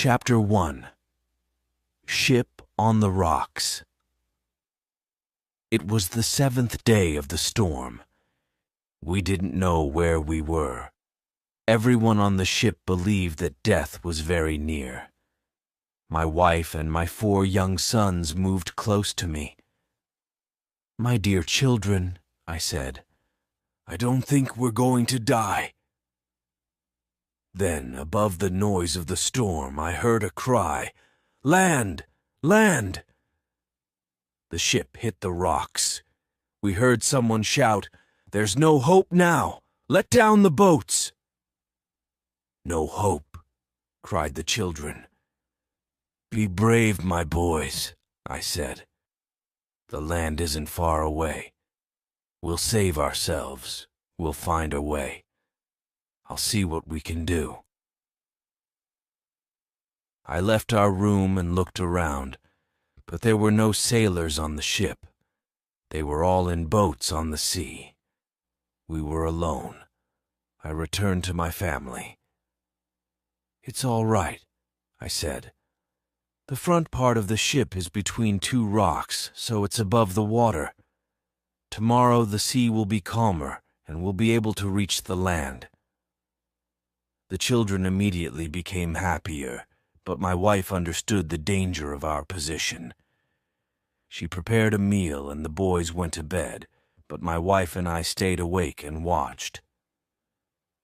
Chapter 1. Ship on the Rocks. It was the 7th day of the storm. We didn't know where we were. Everyone on the ship believed that death was very near. My wife and my 4 young sons moved close to me. "My dear children," I said, "I don't think we're going to die." Then, above the noise of the storm, I heard a cry, "Land! Land!" The ship hit the rocks. We heard someone shout, "There's no hope now! Let down the boats!" "No hope," cried the children. "Be brave, my boys," I said. "The land isn't far away. We'll save ourselves. We'll find a way. I'll see what we can do." I left our room and looked around, but there were no sailors on the ship. They were all in boats on the sea. We were alone. I returned to my family. "It's all right," I said. "The front part of the ship is between 2 rocks, so it's above the water. Tomorrow the sea will be calmer, and we'll be able to reach the land." The children immediately became happier, but my wife understood the danger of our position. She prepared a meal and the boys went to bed, but my wife and I stayed awake and watched.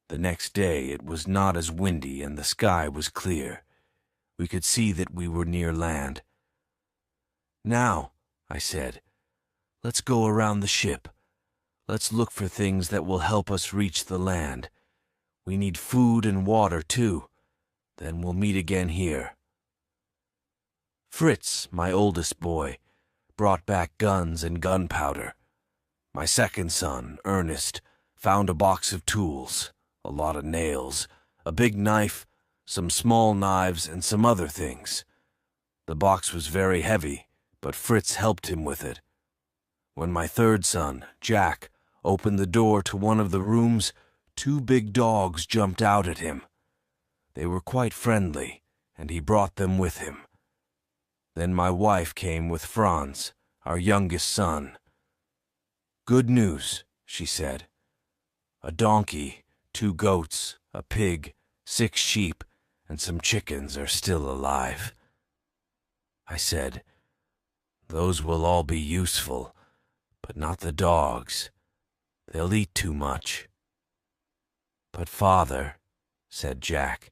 The next day it was not as windy and the sky was clear. We could see that we were near land. "Now," I said, "let's go around the ship. Let's look for things that will help us reach the land. We need food and water, too. Then we'll meet again here." Fritz, my oldest boy, brought back guns and gunpowder. My second son, Ernest, found a box of tools, a lot of nails, a big knife, some small knives, and some other things. The box was very heavy, but Fritz helped him with it. When my third son, Jack, opened the door to one of the rooms, 2 big dogs jumped out at him. They were quite friendly, and he brought them with him. Then my wife came with Franz, our youngest son. "Good news," she said. "A donkey, 2 goats, a pig, 6 sheep, and some chickens are still alive." I said, "Those will all be useful, but not the dogs. They'll eat too much." "But father," said Jack,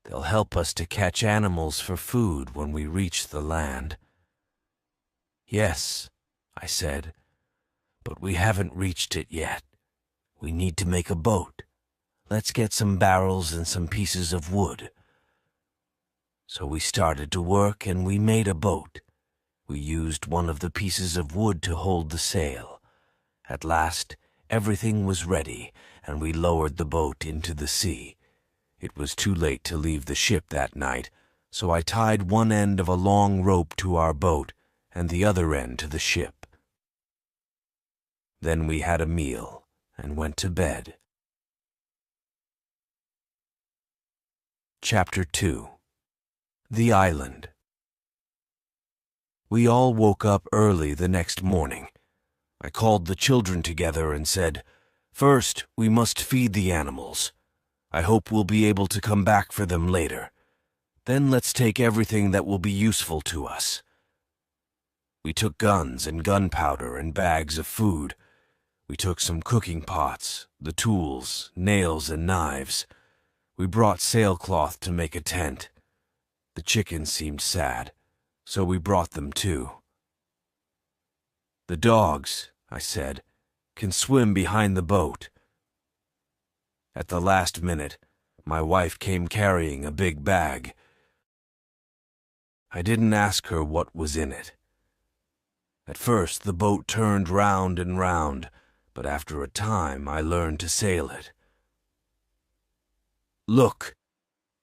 "they'll help us to catch animals for food when we reach the land." "Yes," I said, "but we haven't reached it yet. We need to make a boat. Let's get some barrels and some pieces of wood." So we started to work and we made a boat. We used one of the pieces of wood to hold the sail. At last, everything was ready, and we lowered the boat into the sea. It was too late to leave the ship that night, so I tied one end of a long rope to our boat and the other end to the ship. Then we had a meal and went to bed. Chapter 2. The Island. We all woke up early the next morning. I called the children together and said, "First, we must feed the animals. I hope we'll be able to come back for them later. Then let's take everything that will be useful to us." We took guns and gunpowder and bags of food. We took some cooking pots, the tools, nails, and knives. We brought sailcloth to make a tent. The chickens seemed sad, so we brought them too. "The dogs," I said, "can swim behind the boat." At the last minute, my wife came carrying a big bag. I didn't ask her what was in it. At first, the boat turned round and round, but after a time, I learned to sail it. "Look!"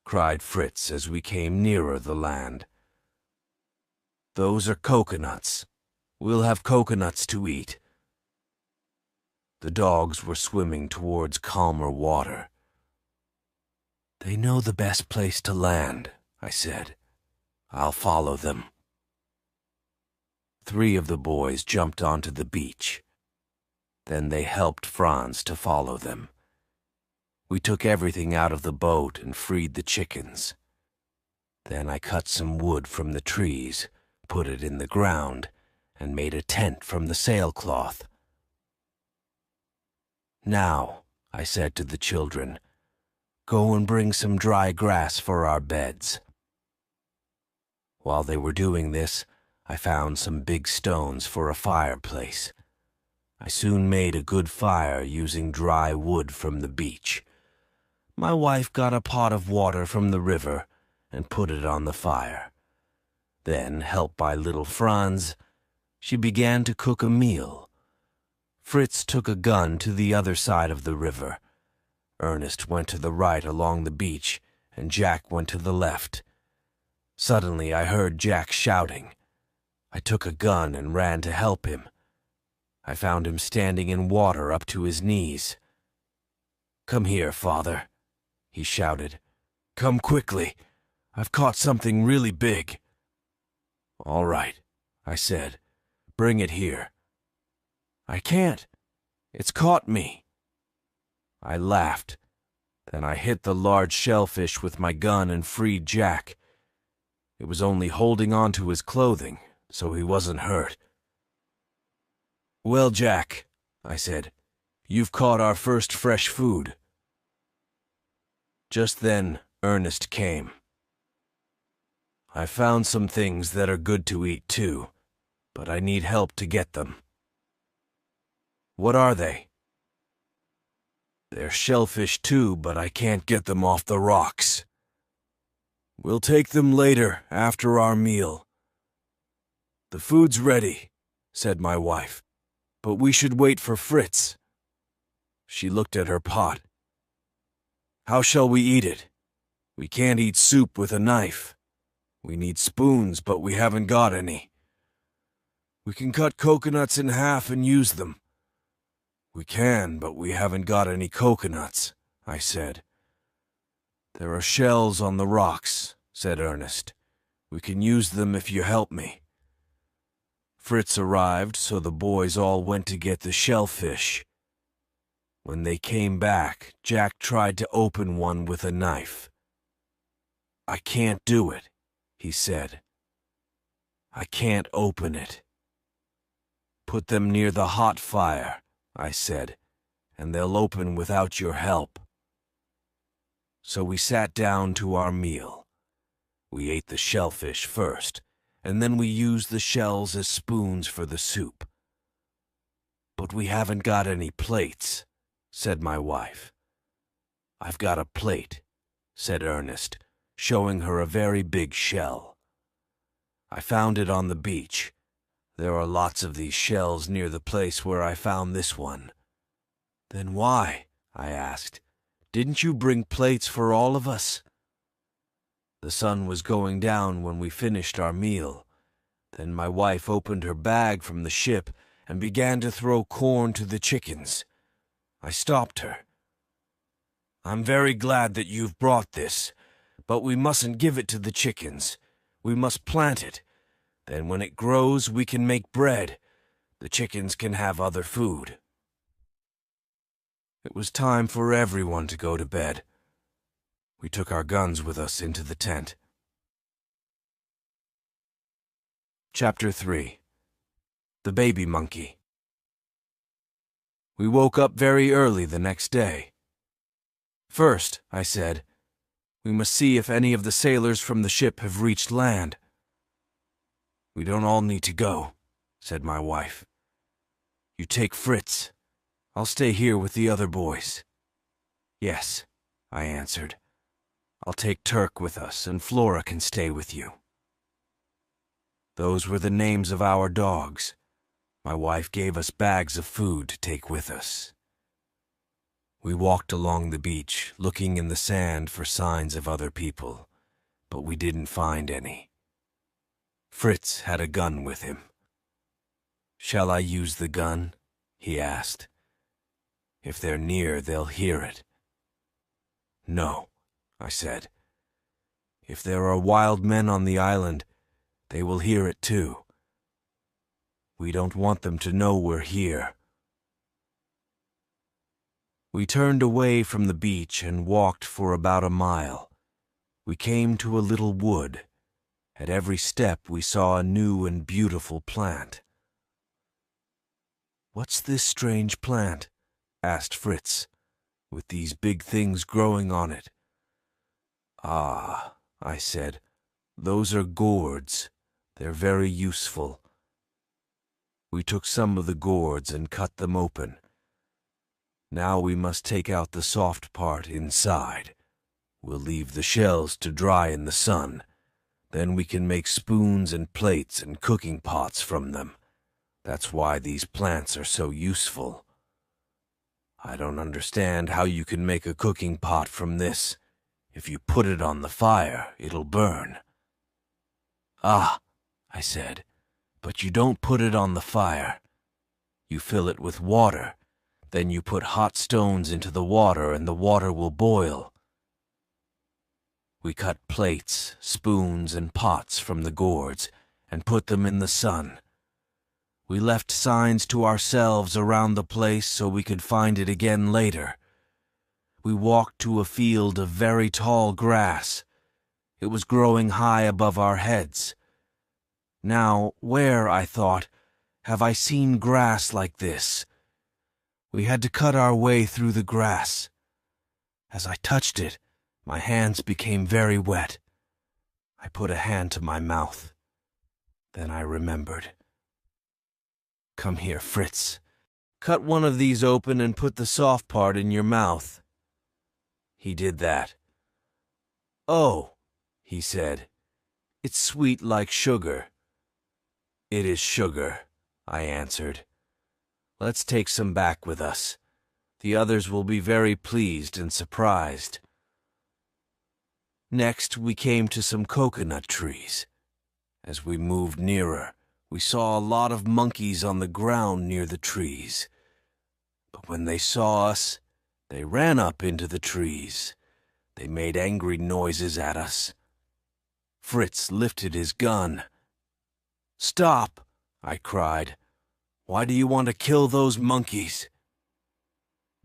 cried Fritz as we came nearer the land. "Those are coconuts. We'll have coconuts to eat." The dogs were swimming towards calmer water. "They know the best place to land," I said. I'll follow them. 3 of the boys jumped onto the beach. Then they helped Franz to follow them. We took everything out of the boat and freed the chickens. Then I cut some wood from the trees, put it in the ground, and made a tent from the sailcloth. Now, I said to the children, go and bring some dry grass for our beds. While they were doing this, I found some big stones for a fireplace. I soon made a good fire using dry wood from the beach. My wife got a pot of water from the river and put it on the fire. Then, helped by little Franz, she began to cook a meal. Fritz took a gun to the other side of the river. Ernest went to the right along the beach, and Jack went to the left. Suddenly I heard Jack shouting. I took a gun and ran to help him. I found him standing in water up to his knees. "Come here, father," he shouted. "Come quickly. I've caught something really big." "All right," I said. "Bring it here." "I can't. It's caught me." I laughed. Then I hit the large shellfish with my gun and freed Jack. It was only holding on to his clothing, so he wasn't hurt. "Well, Jack," I said, "you've caught our first fresh food." Just then, Ernest came. "I found some things that are good to eat too, but I need help to get them." "What are they?" "They're shellfish too, but I can't get them off the rocks." "We'll take them later, after our meal." "The food's ready," said my wife, "but we should wait for Fritz." She looked at her pot. "How shall we eat it? We can't eat soup with a knife. We need spoons, but we haven't got any." "We can cut coconuts in half and use them." "We can, but we haven't got any coconuts," I said. "There are shells on the rocks," said Ernest. "We can use them if you help me." Fritz arrived, so the boys all went to get the shellfish. When they came back, Jack tried to open one with a knife. "I can't do it," he said. "I can't open it." "Put them near the hot fire," I said, "and they'll open without your help." So we sat down to our meal. We ate the shellfish first, and then we used the shells as spoons for the soup. "But we haven't got any plates," said my wife. "I've got a plate," said Ernest, showing her a very big shell. "I found it on the beach. There are lots of these shells near the place where I found this one." "Then why?" I asked. "Didn't you bring plates for all of us?" The sun was going down when we finished our meal. Then my wife opened her bag from the ship and began to throw corn to the chickens. I stopped her. "I'm very glad that you've brought this, but we mustn't give it to the chickens. We must plant it. Then when it grows, we can make bread. The chickens can have other food." It was time for everyone to go to bed. We took our guns with us into the tent. Chapter 3. The Baby Monkey. We woke up very early the next day. "First," I said, "we must see if any of the sailors from the ship have reached land." "We don't all need to go," said my wife. "You take Fritz. I'll stay here with the other boys." "Yes," I answered. "I'll take Turk with us, and Flora can stay with you." Those were the names of our dogs. My wife gave us bags of food to take with us. We walked along the beach, looking in the sand for signs of other people, but we didn't find any. Fritz had a gun with him. "Shall I use the gun?" he asked. "If they're near, they'll hear it." "No," I said. If there are wild men on the island, they will hear it too. We don't want them to know we're here." We turned away from the beach and walked for about a mile. We came to a little wood. At every step we saw a new and beautiful plant. "What's this strange plant?" asked Fritz, "with these big things growing on it?" "Ah," I said, "those are gourds. They're very useful." We took some of the gourds and cut them open. Now we must take out the soft part inside. We'll leave the shells to dry in the sun. Then we can make spoons and plates and cooking pots from them. That's why these plants are so useful. I don't understand how you can make a cooking pot from this. If you put it on the fire, it'll burn." "Ah," I said, "but you don't put it on the fire. You fill it with water. Then you put hot stones into the water and the water will boil." We cut plates, spoons, and pots from the gourds and put them in the sun. We left signs to ourselves around the place so we could find it again later. We walked to a field of very tall grass. It was growing high above our heads. Now, where, I thought, have I seen grass like this? We had to cut our way through the grass. As I touched it, my hands became very wet. I put a hand to my mouth. Then I remembered. "Come here, Fritz. Cut one of these open and put the soft part in your mouth." He did that. "Oh," he said, "it's sweet like sugar." "It is sugar," I answered. "Let's take some back with us. The others will be very pleased and surprised." Next, we came to some coconut trees. As we moved nearer, we saw a lot of monkeys on the ground near the trees. But when they saw us, they ran up into the trees. They made angry noises at us. Fritz lifted his gun. "Stop!" I cried. "Why do you want to kill those monkeys?"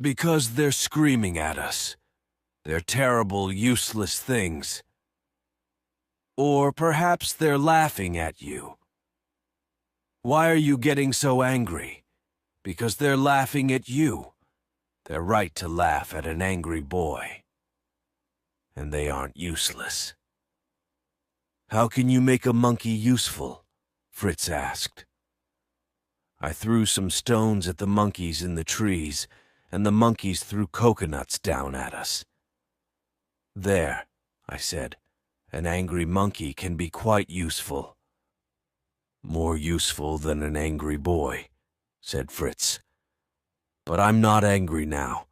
"Because they're screaming at us. They're terrible, useless things. Or perhaps they're laughing at you. Why are you getting so angry? Because they're laughing at you. They're right to laugh at an angry boy. And they aren't useless." "How can you make a monkey useful?" Fritz asked. I threw some stones at the monkeys in the trees, and the monkeys threw coconuts down at us. "There," I said, "an angry monkey can be quite useful." "More useful than an angry boy," said Fritz. "But I'm not angry now.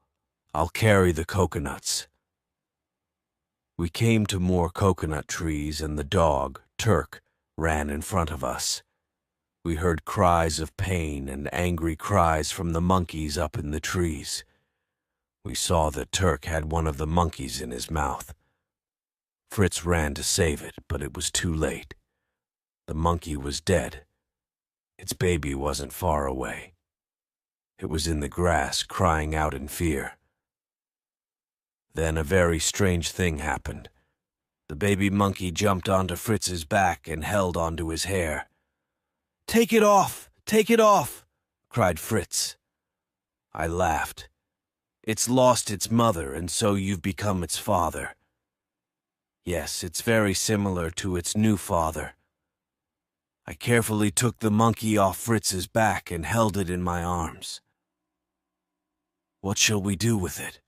I'll carry the coconuts." We came to more coconut trees, and the dog, Turk, ran in front of us. We heard cries of pain and angry cries from the monkeys up in the trees. We saw that Turk had one of the monkeys in his mouth. Fritz ran to save it, but it was too late. The monkey was dead. Its baby wasn't far away. It was in the grass, crying out in fear. Then a very strange thing happened. The baby monkey jumped onto Fritz's back and held onto his hair. "Take it off! Take it off!" cried Fritz. I laughed. "It's lost its mother, and so you've become its father." "Yes, it's very similar to its new father." I carefully took the monkey off Fritz's back and held it in my arms. "What shall we do with it?"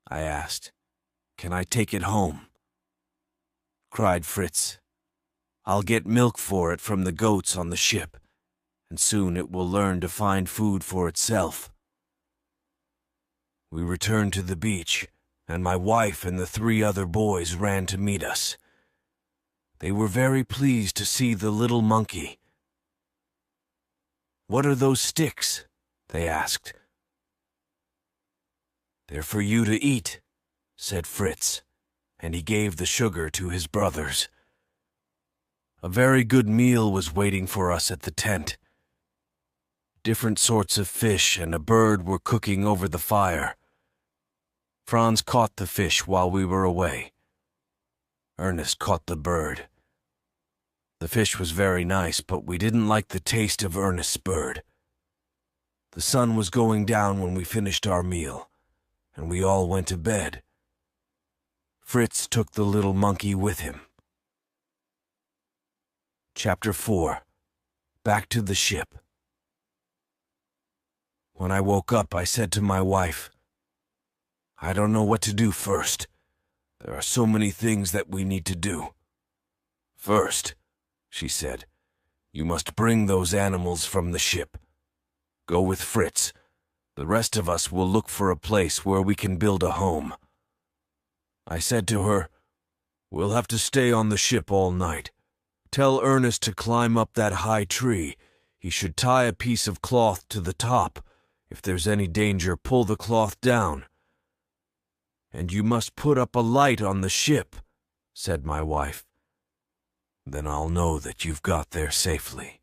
I asked. "Can I take it home?" Cried Fritz. "I'll get milk for it from the goats on the ship, and soon it will learn to find food for itself." We returned to the beach, and my wife and the 3 other boys ran to meet us. They were very pleased to see the little monkey. "What are those sticks?" they asked. "They're for you to eat," said Fritz, and he gave the sugar to his brothers. A very good meal was waiting for us at the tent. Different sorts of fish and a bird were cooking over the fire. Franz caught the fish while we were away. Ernest caught the bird. The fish was very nice, but we didn't like the taste of Ernest's bird. The sun was going down when we finished our meal, and we all went to bed. Fritz took the little monkey with him. Chapter 4. Back to the ship. When I woke up, I said to my wife, "I don't know what to do first. There are so many things that we need to do. First," she said, "you must bring those animals from the ship. Go with Fritz. The rest of us will look for a place where we can build a home." I said to her, "We'll have to stay on the ship all night. Tell Ernest to climb up that high tree. He should tie a piece of cloth to the top. If there's any danger, pull the cloth down. And you must put up a light on the ship," said my wife. "Then I'll know that you've got there safely."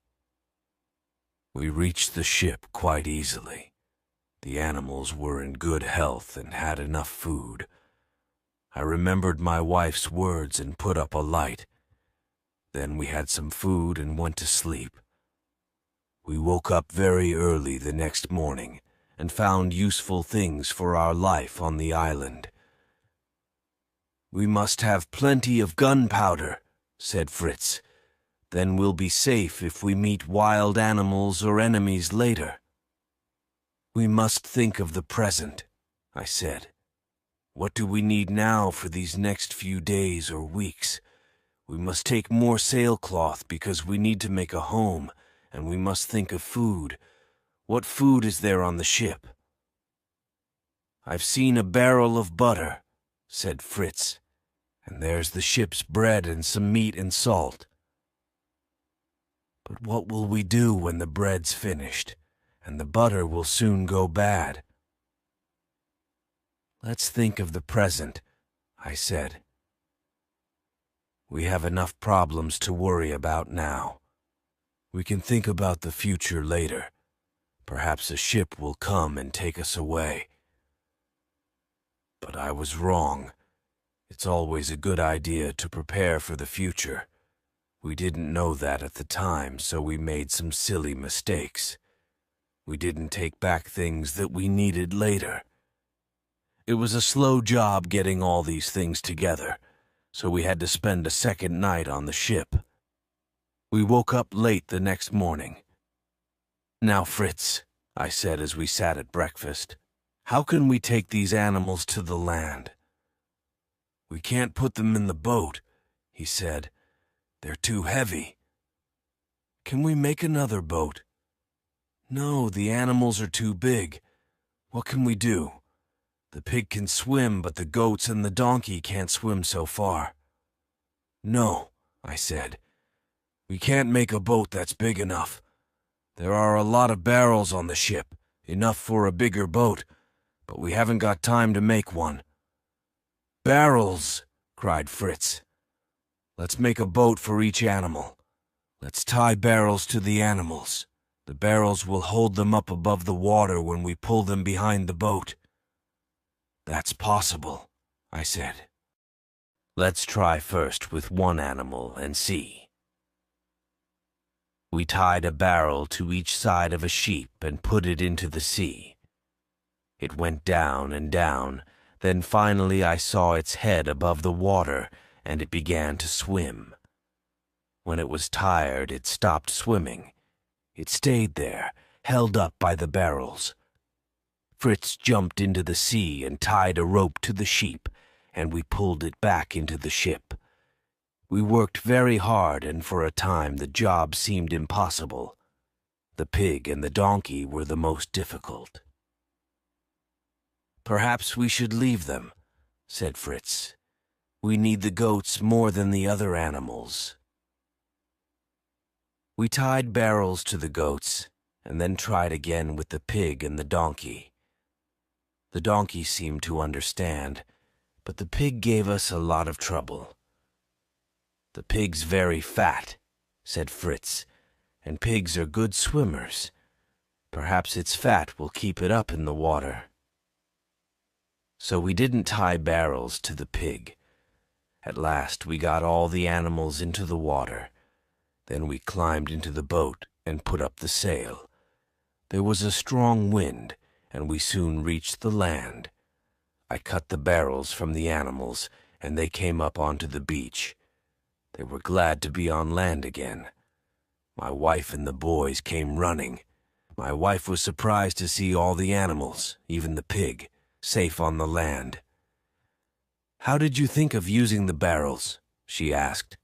We reached the ship quite easily. The animals were in good health and had enough food. I remembered my wife's words and put up a light. Then we had some food and went to sleep. We woke up very early the next morning and found useful things for our life on the island. "We must have plenty of gunpowder," said Fritz. "Then we'll be safe if we meet wild animals or enemies later." "We must think of the present," I said. "What do we need now for these next few days or weeks? We must take more sailcloth because we need to make a home, and we must think of food. What food is there on the ship?" "I've seen a barrel of butter," said Fritz, "and there's the ship's bread and some meat and salt." "But what will we do when the bread's finished, and the butter will soon go bad?" "Let's think of the present," I said. "We have enough problems to worry about now. We can think about the future later. Perhaps a ship will come and take us away." But I was wrong. It's always a good idea to prepare for the future. We didn't know that at the time, so we made some silly mistakes. We didn't take back things that we needed later. It was a slow job getting all these things together, so we had to spend a second night on the ship. We woke up late the next morning. "Now, Fritz," I said as we sat at breakfast, "how can we take these animals to the land?" "We can't put them in the boat," he said. "They're too heavy." "Can we make another boat?" "No, the animals are too big. What can we do? The pig can swim, but the goats and the donkey can't swim so far." "No," I said. "We can't make a boat that's big enough. There are a lot of barrels on the ship, enough for a bigger boat, but we haven't got time to make one." "Barrels!" cried Fritz. "Let's make a boat for each animal. Let's tie barrels to the animals. The barrels will hold them up above the water when we pull them behind the boat." "That's possible," I said. "Let's try first with one animal and see." We tied a barrel to each side of a sheep and put it into the sea. It went down and down, then finally I saw its head above the water, and it began to swim. When it was tired, it stopped swimming. It stayed there, held up by the barrels. Fritz jumped into the sea and tied a rope to the sheep, and we pulled it back into the ship. We worked very hard, and for a time the job seemed impossible. The pig and the donkey were the most difficult. "Perhaps we should leave them," said Fritz. "We need the goats more than the other animals." We tied barrels to the goats, and then tried again with the pig and the donkey. The donkey seemed to understand, but the pig gave us a lot of trouble. "The pig's very fat," said Fritz, "and pigs are good swimmers. Perhaps its fat will keep it up in the water." So we didn't tie barrels to the pig. At last we got all the animals into the water. Then we climbed into the boat and put up the sail. There was a strong wind, and we soon reached the land. I cut the barrels from the animals, and they came up onto the beach. They were glad to be on land again. My wife and the boys came running. My wife was surprised to see all the animals, even the pig, safe on the land. "How did you think of using the barrels?" she asked.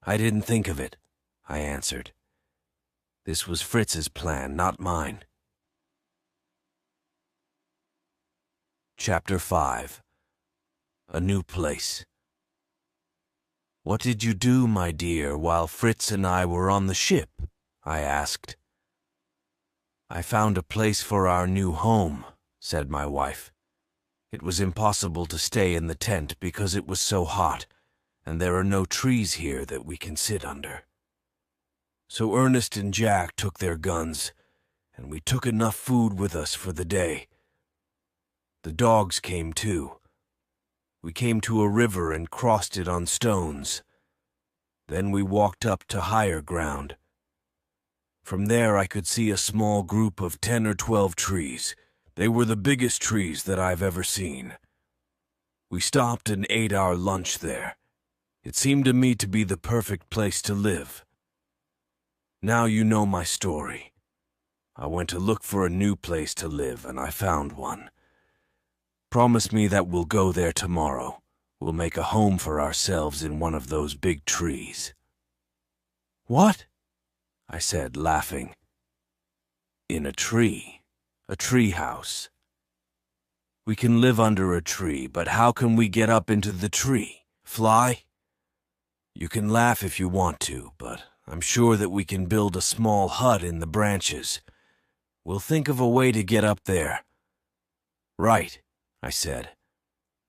"I didn't think of it," I answered. "This was Fritz's plan, not mine." Chapter 5. A New Place. "What did you do, my dear, while Fritz and I were on the ship?" I asked. "I found a place for our new home," said my wife. "It was impossible to stay in the tent because it was so hot, and there are no trees here that we can sit under. So Ernest and Jack took their guns, and we took enough food with us for the day. The dogs came too. We came to a river and crossed it on stones. Then we walked up to higher ground. From there I could see a small group of 10 or 12 trees. They were the biggest trees that I've ever seen. We stopped and ate our lunch there. It seemed to me to be the perfect place to live. Now you know my story. I went to look for a new place to live, and I found one. Promise me that we'll go there tomorrow. We'll make a home for ourselves in one of those big trees." "What?" I said, laughing. "In a tree. A tree house. We can live under a tree, but how can we get up into the tree? Fly? You can laugh if you want to, but I'm sure that we can build a small hut in the branches. We'll think of a way to get up there." "Right," I said.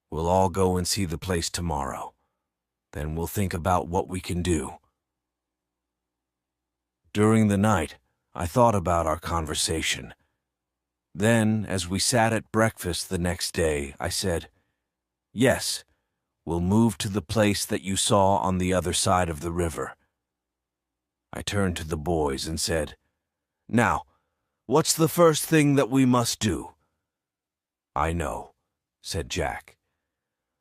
"We'll all go and see the place tomorrow. Then we'll think about what we can do." During the night, I thought about our conversation. Then, as we sat at breakfast the next day, I said, "Yes, we'll move to the place that you saw on the other side of the river." I turned to the boys and said, "Now, what's the first thing that we must do?" "I know," said Jack.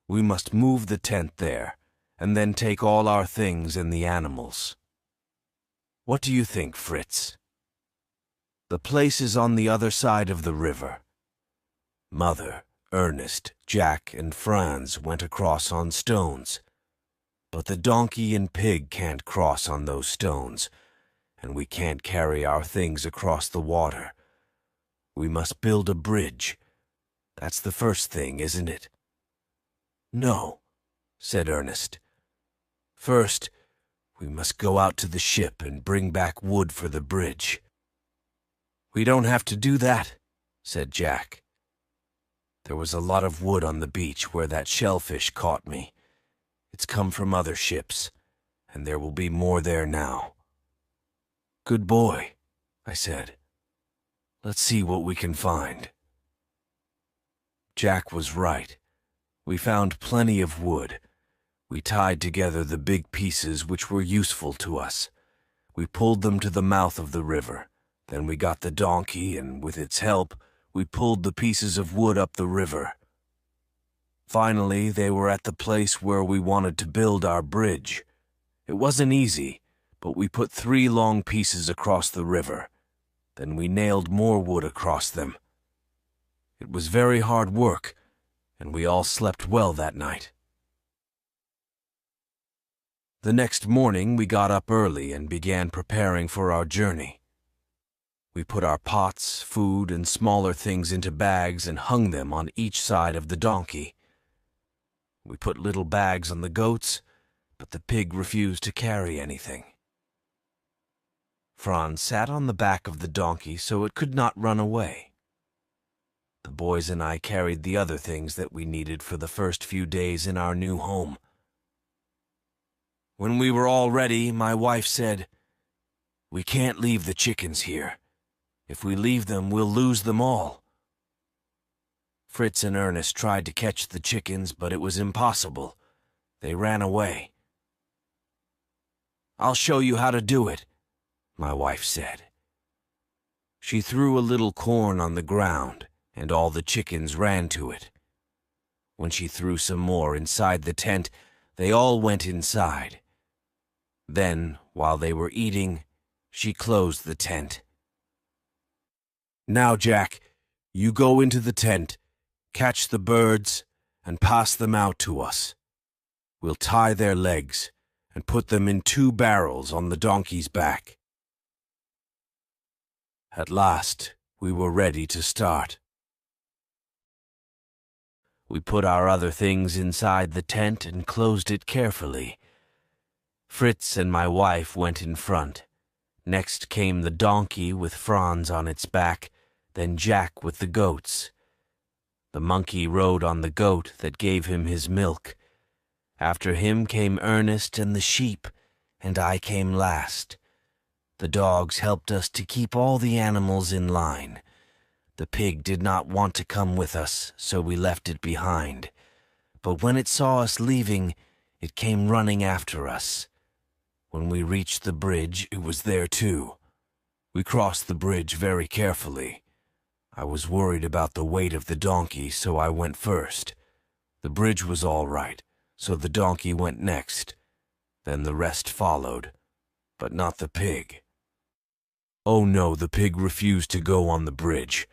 "We must move the tent there, and then take all our things and the animals. What do you think, Fritz?" "The place is on the other side of the river." Mother, Ernest, Jack, and Franz went across on stones. But the donkey and pig can't cross on those stones, and we can't carry our things across the water. We must build a bridge. That's the first thing, isn't it?" "No," said Ernest. "First, we must go out to the ship and bring back wood for the bridge." "We don't have to do that," said Jack. "There was a lot of wood on the beach where that shellfish caught me. It's come from other ships, and there will be more there now." "Good boy," I said. "Let's see what we can find." Jack was right. We found plenty of wood. We tied together the big pieces which were useful to us. We pulled them to the mouth of the river. Then we got the donkey, and with its help, we pulled the pieces of wood up the river. Finally, they were at the place where we wanted to build our bridge. It wasn't easy, but we put 3 long pieces across the river. Then we nailed more wood across them. It was very hard work, and we all slept well that night. The next morning, we got up early and began preparing for our journey. We put our pots, food, and smaller things into bags and hung them on each side of the donkey. We put little bags on the goats, but the pig refused to carry anything. Franz sat on the back of the donkey so it could not run away. The boys and I carried the other things that we needed for the first few days in our new home. When we were all ready, my wife said, "We can't leave the chickens here. If we leave them, we'll lose them all." Fritz and Ernest tried to catch the chickens, but it was impossible. They ran away. "I'll show you how to do it," my wife said. She threw a little corn on the ground, and all the chickens ran to it. When she threw some more inside the tent, they all went inside. Then, while they were eating, she closed the tent. "Now, Jack, you go into the tent, catch the birds, and pass them out to us. We'll tie their legs and put them in 2 barrels on the donkey's back." At last, we were ready to start. We put our other things inside the tent and closed it carefully. Fritz and my wife went in front. Next came the donkey with Franz on its back, then Jack with the goats. The monkey rode on the goat that gave him his milk. After him came Ernest and the sheep, and I came last. The dogs helped us to keep all the animals in line. The pig did not want to come with us, so we left it behind. But when it saw us leaving, it came running after us. When we reached the bridge, it was there too. We crossed the bridge very carefully. I was worried about the weight of the donkey, so I went first. The bridge was all right, so the donkey went next. Then the rest followed, but not the pig. Oh no, the pig refused to go on the bridge.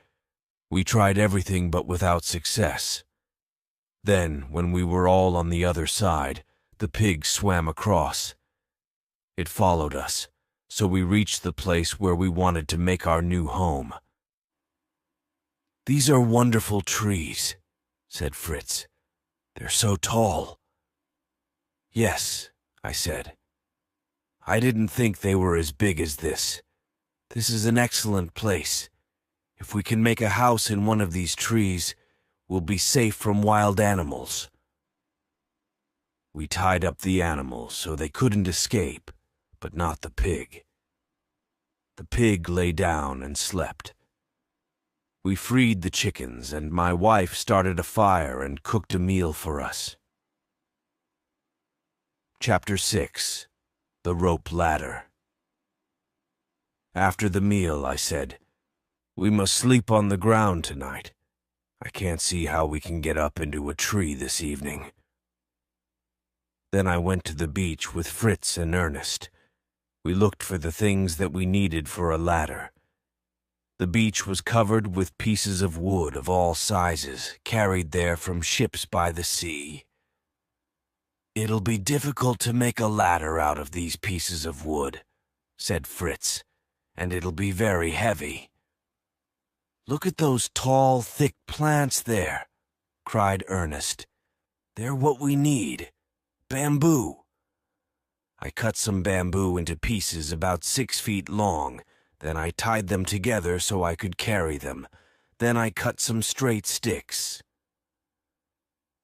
We tried everything but without success. Then, when we were all on the other side, the pig swam across. It followed us, so we reached the place where we wanted to make our new home. "These are wonderful trees," said Fritz. "They're so tall." "Yes," I said. "I didn't think they were as big as this. This is an excellent place. If we can make a house in one of these trees, we'll be safe from wild animals." We tied up the animals so they couldn't escape, but not the pig. The pig lay down and slept. We freed the chickens, and my wife started a fire and cooked a meal for us. Chapter 6. The Rope Ladder. After the meal, I said, "We must sleep on the ground tonight. I can't see how we can get up into a tree this evening." Then I went to the beach with Fritz and Ernest. We looked for the things that we needed for a ladder. The beach was covered with pieces of wood of all sizes, carried there from ships by the sea. "It'll be difficult to make a ladder out of these pieces of wood," said Fritz, "and it'll be very heavy." "Look at those tall, thick plants there," cried Ernest. "They're what we need. Bamboo." I cut some bamboo into pieces about 6 feet long. Then I tied them together so I could carry them. Then I cut some straight sticks.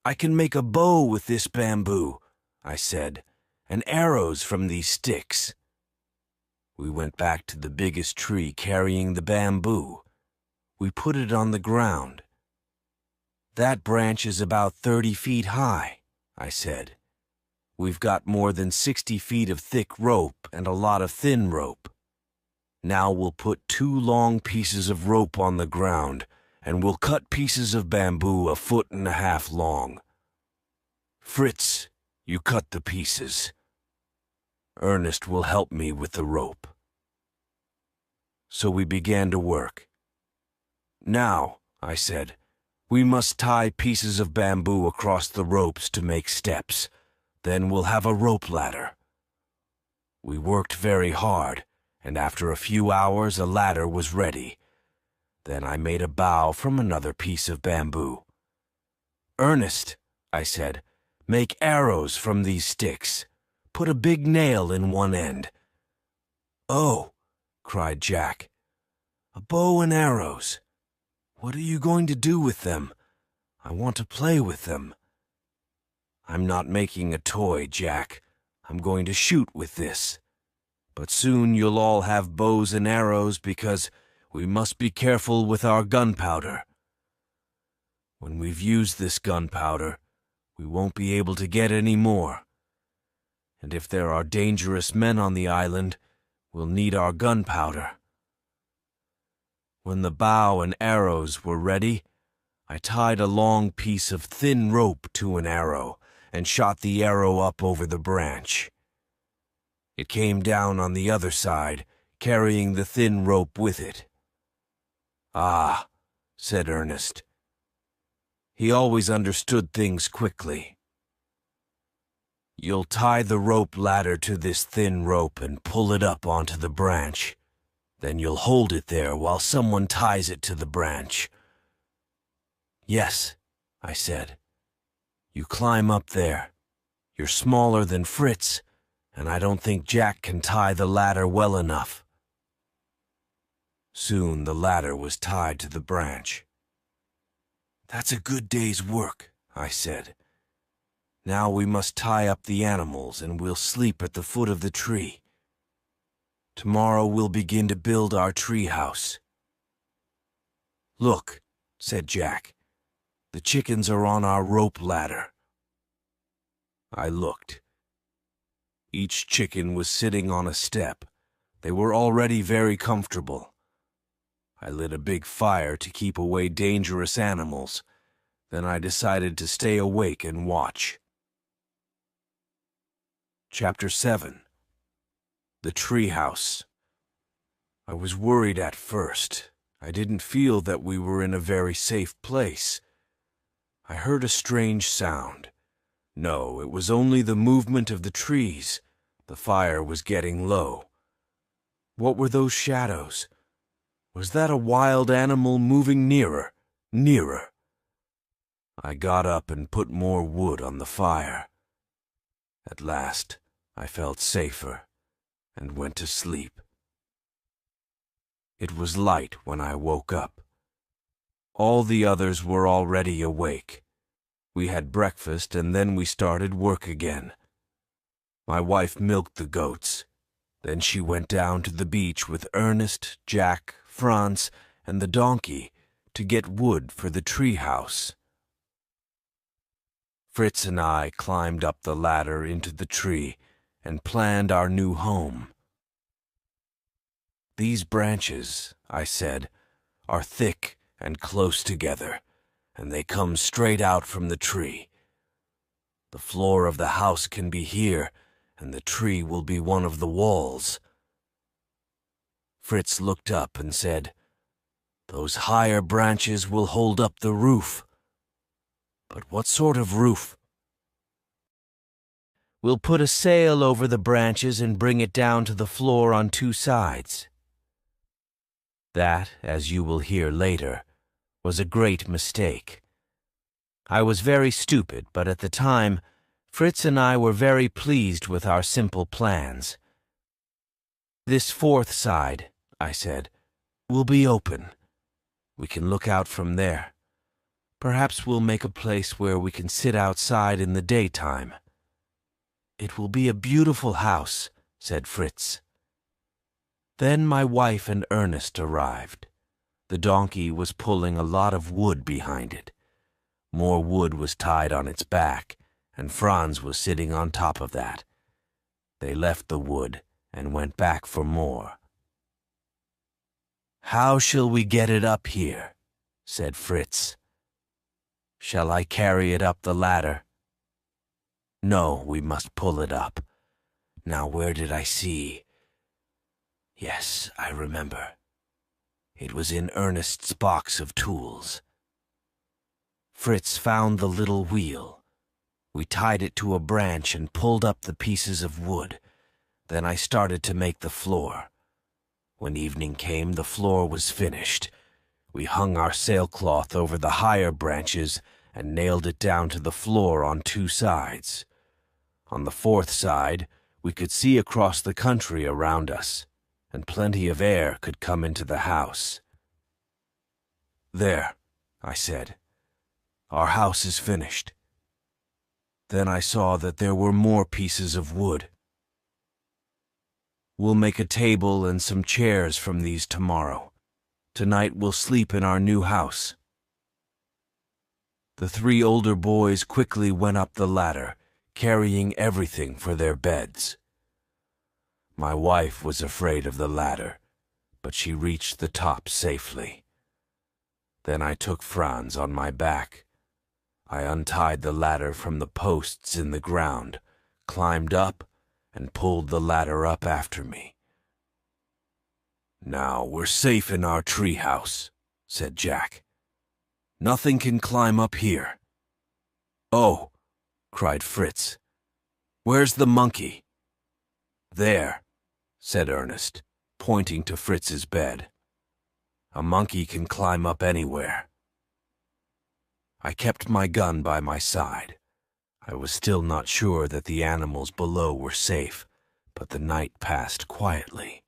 "I can make a bow with this bamboo," I said, "and arrows from these sticks." We went back to the biggest tree carrying the bamboo. We put it on the ground. "That branch is about 30 feet high," I said. "We've got more than 60 feet of thick rope and a lot of thin rope. Now we'll put 2 long pieces of rope on the ground, and we'll cut pieces of bamboo 1.5 feet long. Fritz, you cut the pieces. Ernest will help me with the rope." So we began to work. "Now," I said, "we must tie pieces of bamboo across the ropes to make steps. Then we'll have a rope ladder." We worked very hard, and after a few hours a ladder was ready. Then I made a bow from another piece of bamboo. "Ernest," I said, "make arrows from these sticks. Put a big nail in one end." "Oh," cried Jack, "a bow and arrows. What are you going to do with them? I want to play with them. I'm not making a toy, Jack. I'm going to shoot with this. But soon you'll all have bows and arrows because we must be careful with our gunpowder. When we've used this gunpowder, we won't be able to get any more. And if there are dangerous men on the island, we'll need our gunpowder. When the bow and arrows were ready, I tied a long piece of thin rope to an arrow and shot the arrow up over the branch. It came down on the other side, carrying the thin rope with it. "Ah," said Ernest. He always understood things quickly. "You'll tie the rope ladder to this thin rope and pull it up onto the branch. Then you'll hold it there while someone ties it to the branch." "Yes," I said. "You climb up there. You're smaller than Fritz, and I don't think Jack can tie the ladder well enough." Soon the ladder was tied to the branch. "That's a good day's work," I said. "Now we must tie up the animals and we'll sleep at the foot of the tree. Tomorrow we'll begin to build our tree house." "Look," said Jack. "The chickens are on our rope ladder." I looked. Each chicken was sitting on a step. They were already very comfortable. I lit a big fire to keep away dangerous animals. Then I decided to stay awake and watch. Chapter 7. The Treehouse. I was worried at first. I didn't feel that we were in a very safe place. I heard a strange sound. No, it was only the movement of the trees. The fire was getting low. What were those shadows? Was that a wild animal moving nearer, nearer? I got up and put more wood on the fire. At last, I felt safer and went to sleep. It was light when I woke up. All the others were already awake. We had breakfast and then we started work again. My wife milked the goats. Then she went down to the beach with Ernest, Jack, Franz, and the donkey to get wood for the tree house. Fritz and I climbed up the ladder into the tree and planned our new home. "These branches," I said, "are thick and close together, and they come straight out from the tree. The floor of the house can be here, and the tree will be one of the walls." Fritz looked up and said, "Those higher branches will hold up the roof." "But what sort of roof?" "We'll put a sail over the branches and bring it down to the floor on two sides." That, as you will hear later, was a great mistake. I was very stupid, but at the time, Fritz and I were very pleased with our simple plans. "This fourth side," I said, "will be open. We can look out from there. Perhaps we'll make a place where we can sit outside in the daytime." "It will be a beautiful house," said Fritz. Then my wife and Ernest arrived. The donkey was pulling a lot of wood behind it. More wood was tied on its back, and Franz was sitting on top of that. They left the wood and went back for more. "How shall we get it up here?" said Fritz. "Shall I carry it up the ladder?" "No, we must pull it up. Now where did I see? Yes, I remember. It was in Ernest's box of tools." Fritz found the little wheel. We tied it to a branch and pulled up the pieces of wood. Then I started to make the floor. When evening came, the floor was finished. We hung our sailcloth over the higher branches and nailed it down to the floor on two sides. On the fourth side, we could see across the country around us, and plenty of air could come into the house. There, I said. Our house is finished. Then I saw that there were more pieces of wood. We'll make a table and some chairs from these tomorrow. Tonight we'll sleep in our new house. The 3 older boys quickly went up the ladder, carrying everything for their beds. My wife was afraid of the ladder, but she reached the top safely. Then I took Franz on my back. I untied the ladder from the posts in the ground, climbed up, and pulled the ladder up after me. "Now we're safe in our treehouse," said Jack. "Nothing can climb up here." "Oh," cried Fritz. "Where's the monkey?" "There," said Ernest, pointing to Fritz's bed. "A monkey can climb up anywhere." I kept my gun by my side. I was still not sure that the animals below were safe, but the night passed quietly.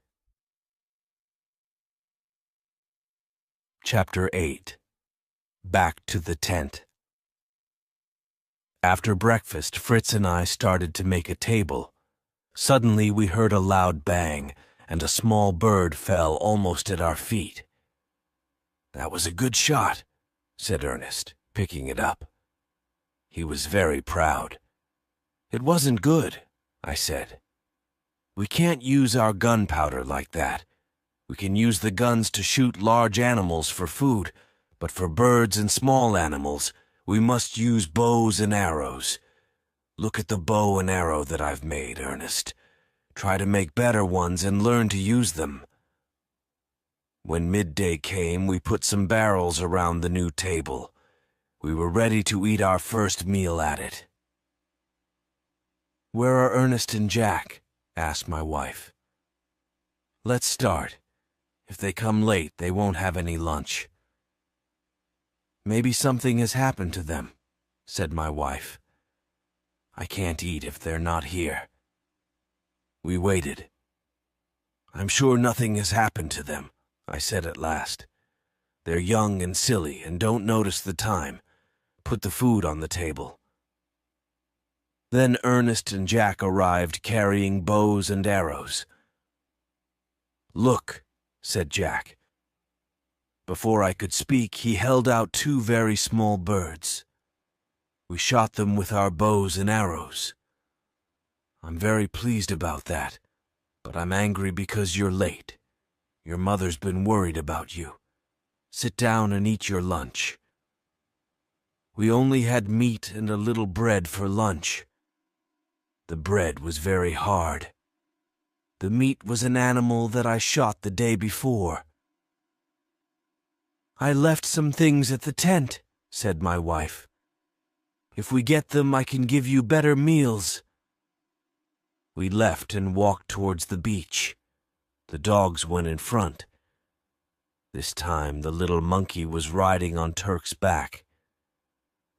Chapter 8. Back to the tent. After breakfast, Fritz and I started to make a table. Suddenly we heard a loud bang, and a small bird fell almost at our feet. "That was a good shot," said Ernest, picking it up. He was very proud. "It wasn't good," I said. "We can't use our gunpowder like that. We can use the guns to shoot large animals for food, but for birds and small animals, we must use bows and arrows. Look at the bow and arrow that I've made, Ernest. Try to make better ones and learn to use them." When midday came, we put some barrels around the new table. We were ready to eat our first meal at it. "Where are Ernest and Jack?" asked my wife. "Let's start. If they come late, they won't have any lunch." "Maybe something has happened to them," said my wife. "I can't eat if they're not here." We waited. "I'm sure nothing has happened to them," I said at last. "They're young and silly and don't notice the time. Put the food on the table." Then Ernest and Jack arrived carrying bows and arrows. "Look," said Jack. Before I could speak, he held out 2 very small birds. We shot them with our bows and arrows. "I'm very pleased about that, but I'm angry because you're late. Your mother's been worried about you. Sit down and eat your lunch." We only had meat and a little bread for lunch. The bread was very hard. The meat was an animal that I shot the day before. "I left some things at the tent," said my wife. "If we get them, I can give you better meals." We left and walked towards the beach. The dogs went in front. This time the little monkey was riding on Turk's back.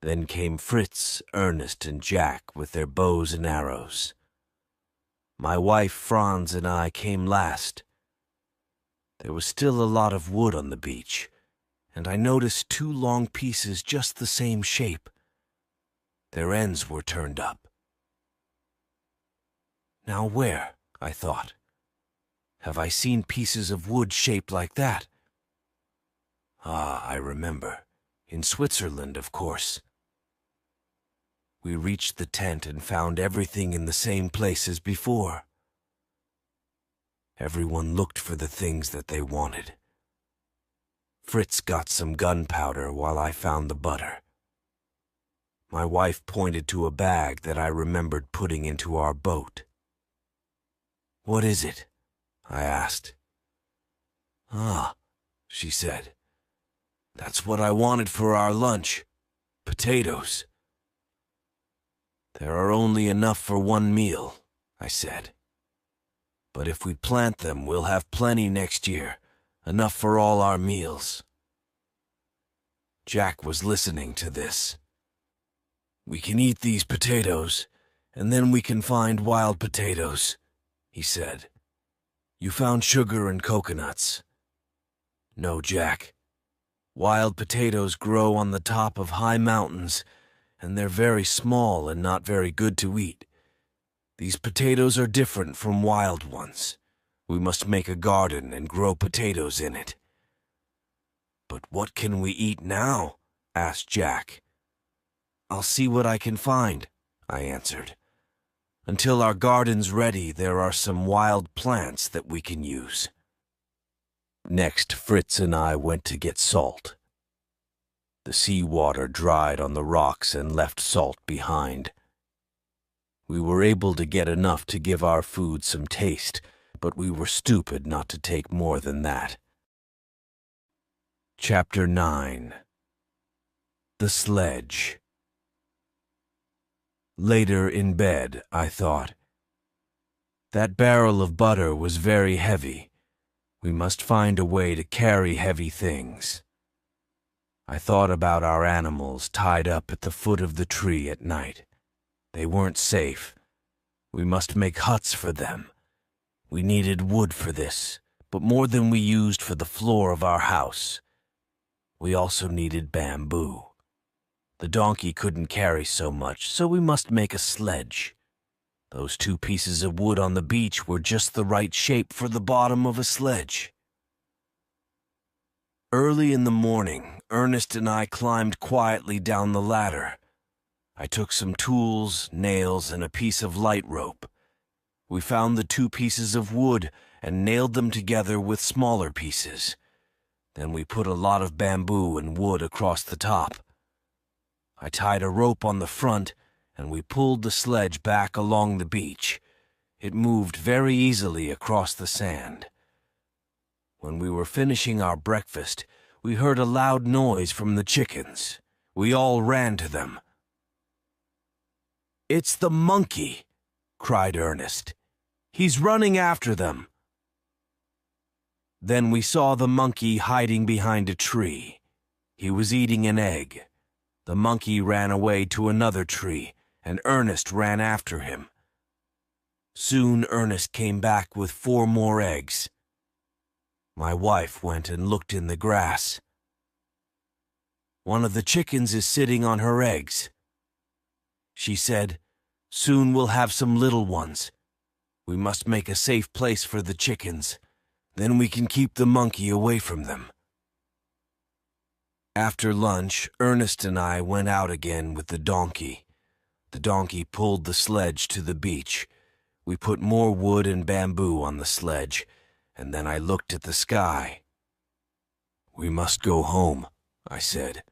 Then came Fritz, Ernest, and Jack with their bows and arrows. My wife, Franz, and I came last. There was still a lot of wood on the beach, and I noticed 2 long pieces just the same shape. Their ends were turned up. "Now where," I thought, "have I seen pieces of wood shaped like that?" I remember. In Switzerland, of course. We reached the tent and found everything in the same place as before. Everyone looked for the things that they wanted. Fritz got some gunpowder while I found the butter. My wife pointed to a bag that I remembered putting into our boat. "What is it?" I asked. "Ah," she said. "That's what I wanted for our lunch. Potatoes." "There are only enough for 1 meal," I said. "But if we plant them, we'll have plenty next year, enough for all our meals." Jack was listening to this. "We can eat these potatoes, and then we can find wild potatoes," he said. "You found sugar and coconuts." "No, Jack. Wild potatoes grow on the top of high mountains, and they're very small and not very good to eat. These potatoes are different from wild ones. We must make a garden and grow potatoes in it." "But what can we eat now?" asked Jack. "I'll see what I can find," I answered. "Until our garden's ready, there are some wild plants that we can use." Next, Fritz and I went to get salt. The seawater dried on the rocks and left salt behind. We were able to get enough to give our food some taste, but we were stupid not to take more than that. Chapter 9. The Sledge. Later in bed, I thought, that barrel of butter was very heavy. We must find a way to carry heavy things. I thought about our animals tied up at the foot of the tree at night. They weren't safe. We must make huts for them. We needed wood for this, but more than we used for the floor of our house. We also needed bamboo. The donkey couldn't carry so much, so we must make a sledge. Those 2 pieces of wood on the beach were just the right shape for the bottom of a sledge. Early in the morning, Ernest and I climbed quietly down the ladder. I took some tools, nails, and a piece of light rope. We found the 2 pieces of wood and nailed them together with smaller pieces. Then we put a lot of bamboo and wood across the top. I tied a rope on the front, and we pulled the sledge back along the beach. It moved very easily across the sand. When we were finishing our breakfast, we heard a loud noise from the chickens. We all ran to them. "It's the monkey!" cried Ernest. "He's running after them." Then we saw the monkey hiding behind a tree. He was eating an egg. The monkey ran away to another tree, and Ernest ran after him. Soon Ernest came back with 4 more eggs. My wife went and looked in the grass. "One of the chickens is sitting on her eggs," she said. "Soon we'll have some little ones. We must make a safe place for the chickens. Then we can keep the monkey away from them." After lunch, Ernest and I went out again with the donkey. The donkey pulled the sledge to the beach. We put more wood and bamboo on the sledge, and then I looked at the sky. "We must go home," I said.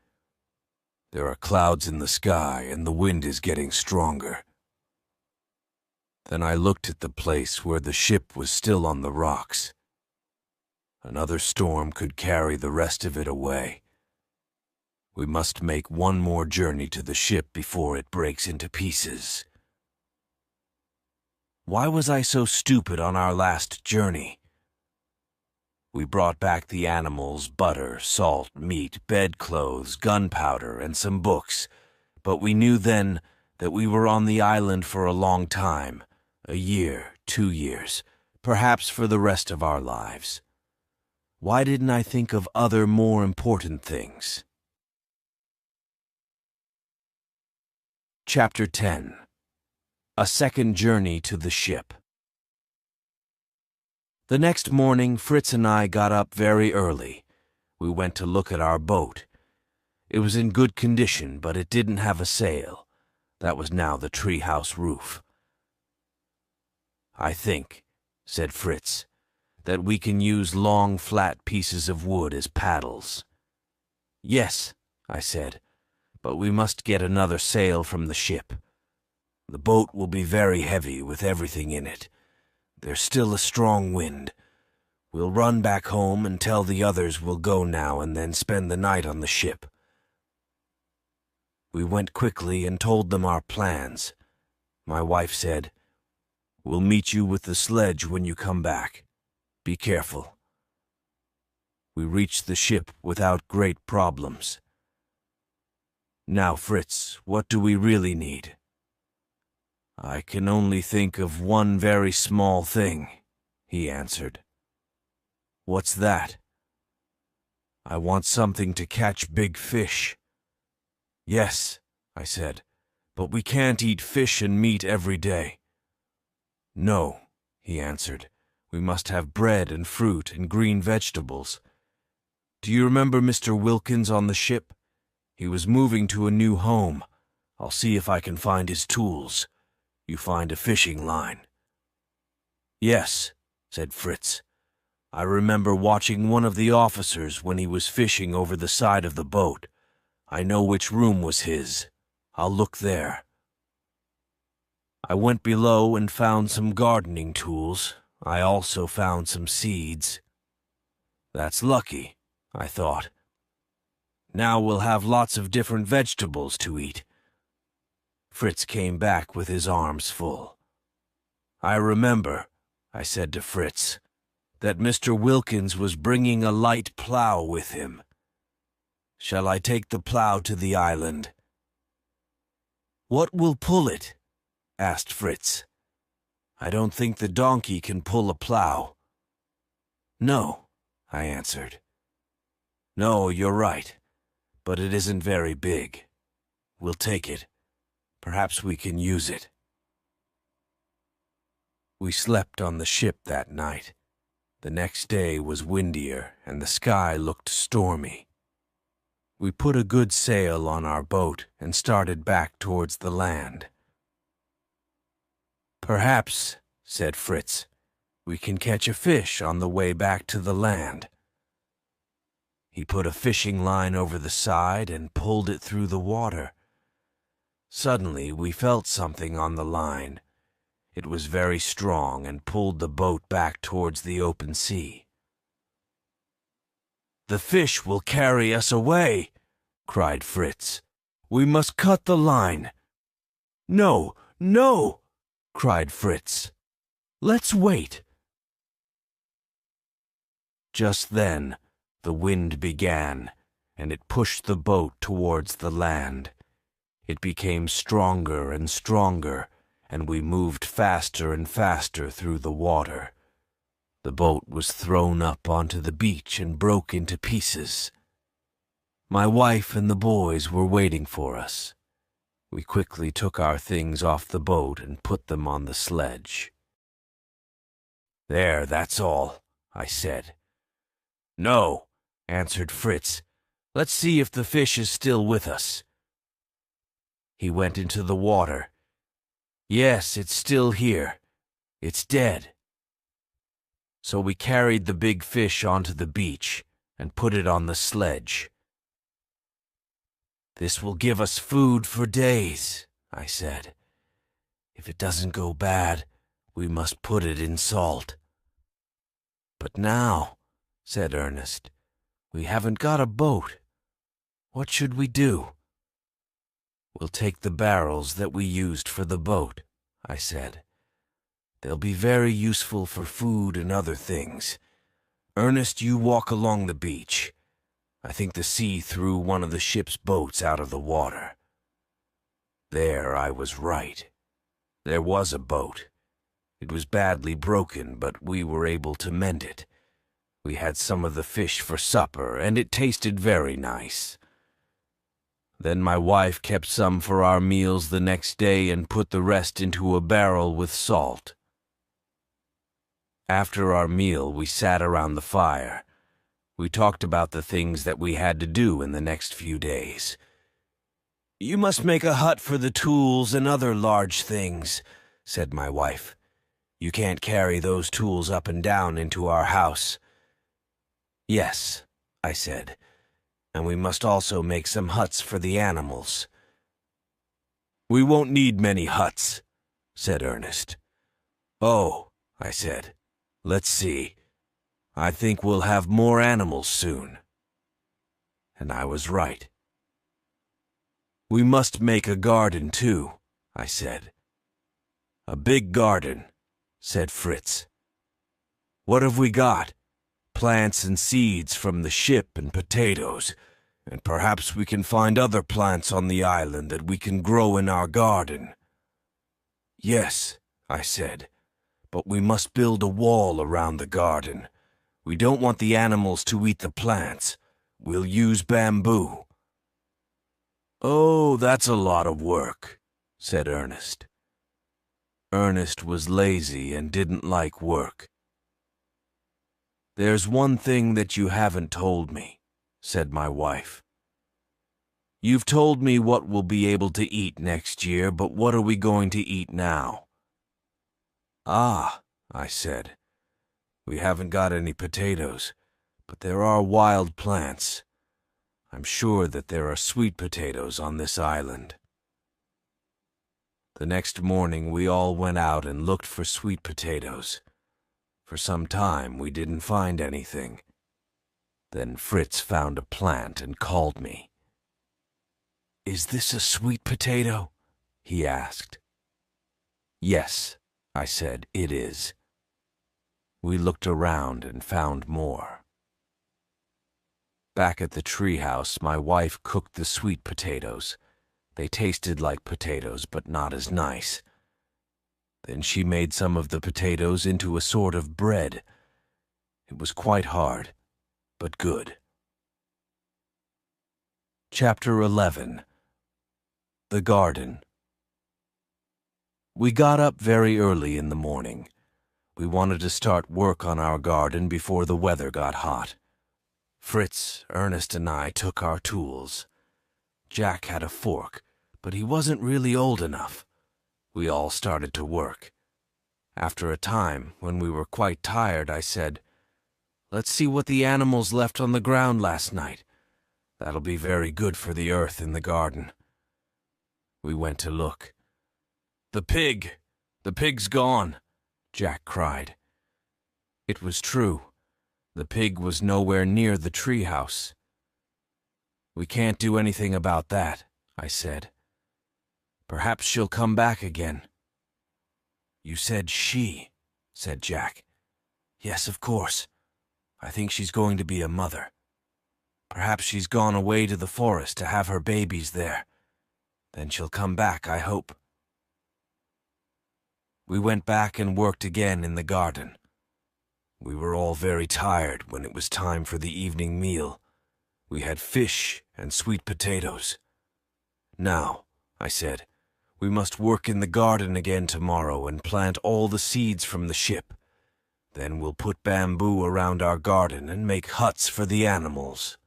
"There are clouds in the sky, and the wind is getting stronger." Then I looked at the place where the ship was still on the rocks. Another storm could carry the rest of it away. We must make one more journey to the ship before it breaks into pieces. Why was I so stupid on our last journey? We brought back the animals, butter, salt, meat, bedclothes, gunpowder, and some books, but we knew then that we were on the island for a long time, a year, 2 years, perhaps for the rest of our lives. Why didn't I think of other more important things? Chapter 10. A Second Journey to the Ship. The next morning, Fritz and I got up very early. We went to look at our boat. It was in good condition, but it didn't have a sail. That was now the treehouse roof. "I think," said Fritz, "that we can use long, flat pieces of wood as paddles." "Yes," I said, "but we must get another sail from the ship. The boat will be very heavy with everything in it. There's still a strong wind. We'll run back home and tell the others we'll go now and then spend the night on the ship." We went quickly and told them our plans. My wife said, "We'll meet you with the sledge when you come back. Be careful." We reached the ship without great problems. "Now, Fritz, what do we really need?" "I can only think of one very small thing," he answered. "What's that?" I want something to catch big fish. Yes, I said, but we can't eat fish and meat every day. No, he answered, we must have bread and fruit and green vegetables. Do you remember Mr. Wilkins on the ship? He was moving to a new home. I'll see if I can find his tools. You find a fishing line. Yes, said Fritz. I remember watching one of the officers when he was fishing over the side of the boat. I know which room was his. I'll look there. I went below and found some gardening tools. I also found some seeds. That's lucky, I thought. Now we'll have lots of different vegetables to eat. Fritz came back with his arms full. I remember, I said to Fritz, that Mr. Wilkins was bringing a light plow with him. Shall I take the plow to the island? What will pull it? Asked Fritz. I don't think the donkey can pull a plow. No, I answered. No, you're right, but it isn't very big. We'll take it. Perhaps we can use it. We slept on the ship that night. The next day was windier and the sky looked stormy. We put a good sail on our boat and started back towards the land. Perhaps, said Fritz, we can catch a fish on the way back to the land. He put a fishing line over the side and pulled it through the water. Suddenly we felt something on the line. It was very strong and pulled the boat back towards the open sea. The fish will carry us away, cried Fritz. We must cut the line. No, no, cried Fritz. Let's wait. Just then, the wind began, and it pushed the boat towards the land. It became stronger and stronger, and we moved faster and faster through the water. The boat was thrown up onto the beach and broke into pieces. My wife and the boys were waiting for us. We quickly took our things off the boat and put them on the sledge. There, that's all, I said. No, answered Fritz. Let's see if the fish is still with us. He went into the water. Yes, it's still here. It's dead. So we carried the big fish onto the beach and put it on the sledge. This will give us food for days, I said. If it doesn't go bad, we must put it in salt. But now, said Ernest, we haven't got a boat. What should we do? We'll take the barrels that we used for the boat, I said. They'll be very useful for food and other things. Ernest, you walk along the beach. I think the sea threw one of the ship's boats out of the water. There I was right. There was a boat. It was badly broken, but we were able to mend it. We had some of the fish for supper, and it tasted very nice. Then my wife kept some for our meals the next day and put the rest into a barrel with salt. After our meal, we sat around the fire. We talked about the things that we had to do in the next few days. You must make a hut for the tools and other large things, said my wife. You can't carry those tools up and down into our house. Yes, I said. And we must also make some huts for the animals. We won't need many huts, said Ernest. Oh, I said, let's see. I think we'll have more animals soon. And I was right. We must make a garden too, I said. A big garden, said Fritz. What have we got? Plants and seeds from the ship and potatoes, and perhaps we can find other plants on the island that we can grow in our garden. Yes, I said, but we must build a wall around the garden. We don't want the animals to eat the plants. We'll use bamboo." "Oh, that's a lot of work," said Ernest. Ernest was lazy and didn't like work. "There's one thing that you haven't told me," said my wife. "You've told me what we'll be able to eat next year, but what are we going to eat now?" "Ah," I said, "we haven't got any potatoes, but there are wild plants. I'm sure that there are sweet potatoes on this island." The next morning we all went out and looked for sweet potatoes. For some time we didn't find anything. Then Fritz found a plant and called me. "Is this a sweet potato?" he asked. "Yes," I said, "it is." We looked around and found more. Back at the treehouse, my wife cooked the sweet potatoes. They tasted like potatoes, but not as nice. Then she made some of the potatoes into a sort of bread. It was quite hard, but good. Chapter 11. The Garden. We got up very early in the morning. We wanted to start work on our garden before the weather got hot. Fritz, Ernest, and I took our tools. Jack had a fork, but he wasn't really old enough. We all started to work. After a time, when we were quite tired, I said, "Let's see what the animals left on the ground last night. That'll be very good for the earth in the garden." We went to look. "The pig! The pig's gone!" Jack cried. It was true. The pig was nowhere near the treehouse. "We can't do anything about that," I said. "Perhaps she'll come back again." "You said she," said Jack. "Yes, of course. I think she's going to be a mother. Perhaps she's gone away to the forest to have her babies there. Then she'll come back, I hope." We went back and worked again in the garden. We were all very tired when it was time for the evening meal. We had fish and sweet potatoes. "Now," I said, "we must work in the garden again tomorrow and plant all the seeds from the ship. Then we'll put bamboo around our garden and make huts for the animals."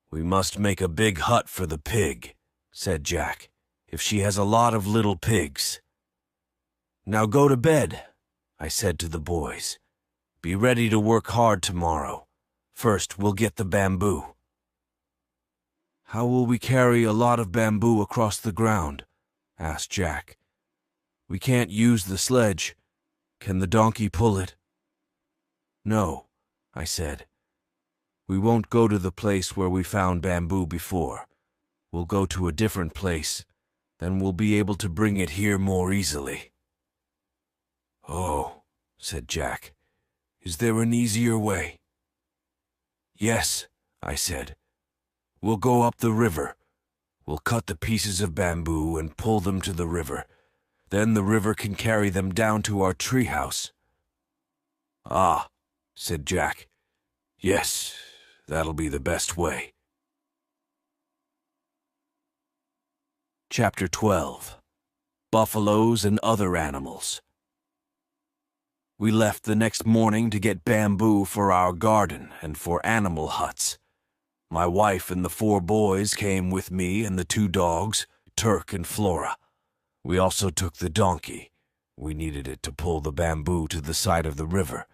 "We must make a big hut for the pig," said Jack, "if she has a lot of little pigs." "Now go to bed," I said to the boys. "Be ready to work hard tomorrow. First, we'll get the bamboo." "How will we carry a lot of bamboo across the ground?" asked Jack. "We can't use the sledge. Can the donkey pull it?" "No," I said. "We won't go to the place where we found bamboo before. We'll go to a different place. Then we'll be able to bring it here more easily." "Oh," said Jack. "Is there an easier way?" "Yes," I said. "We'll go up the river. We'll cut the pieces of bamboo and pull them to the river. Then the river can carry them down to our treehouse." "Ah," said Jack. "Yes, that'll be the best way." Chapter 12. Buffaloes and Other Animals. We left the next morning to get bamboo for our garden and for animal huts. My wife and the 4 boys came with me and the 2 dogs, Turk and Flora. We also took the donkey. We needed it to pull the bamboo to the side of the river.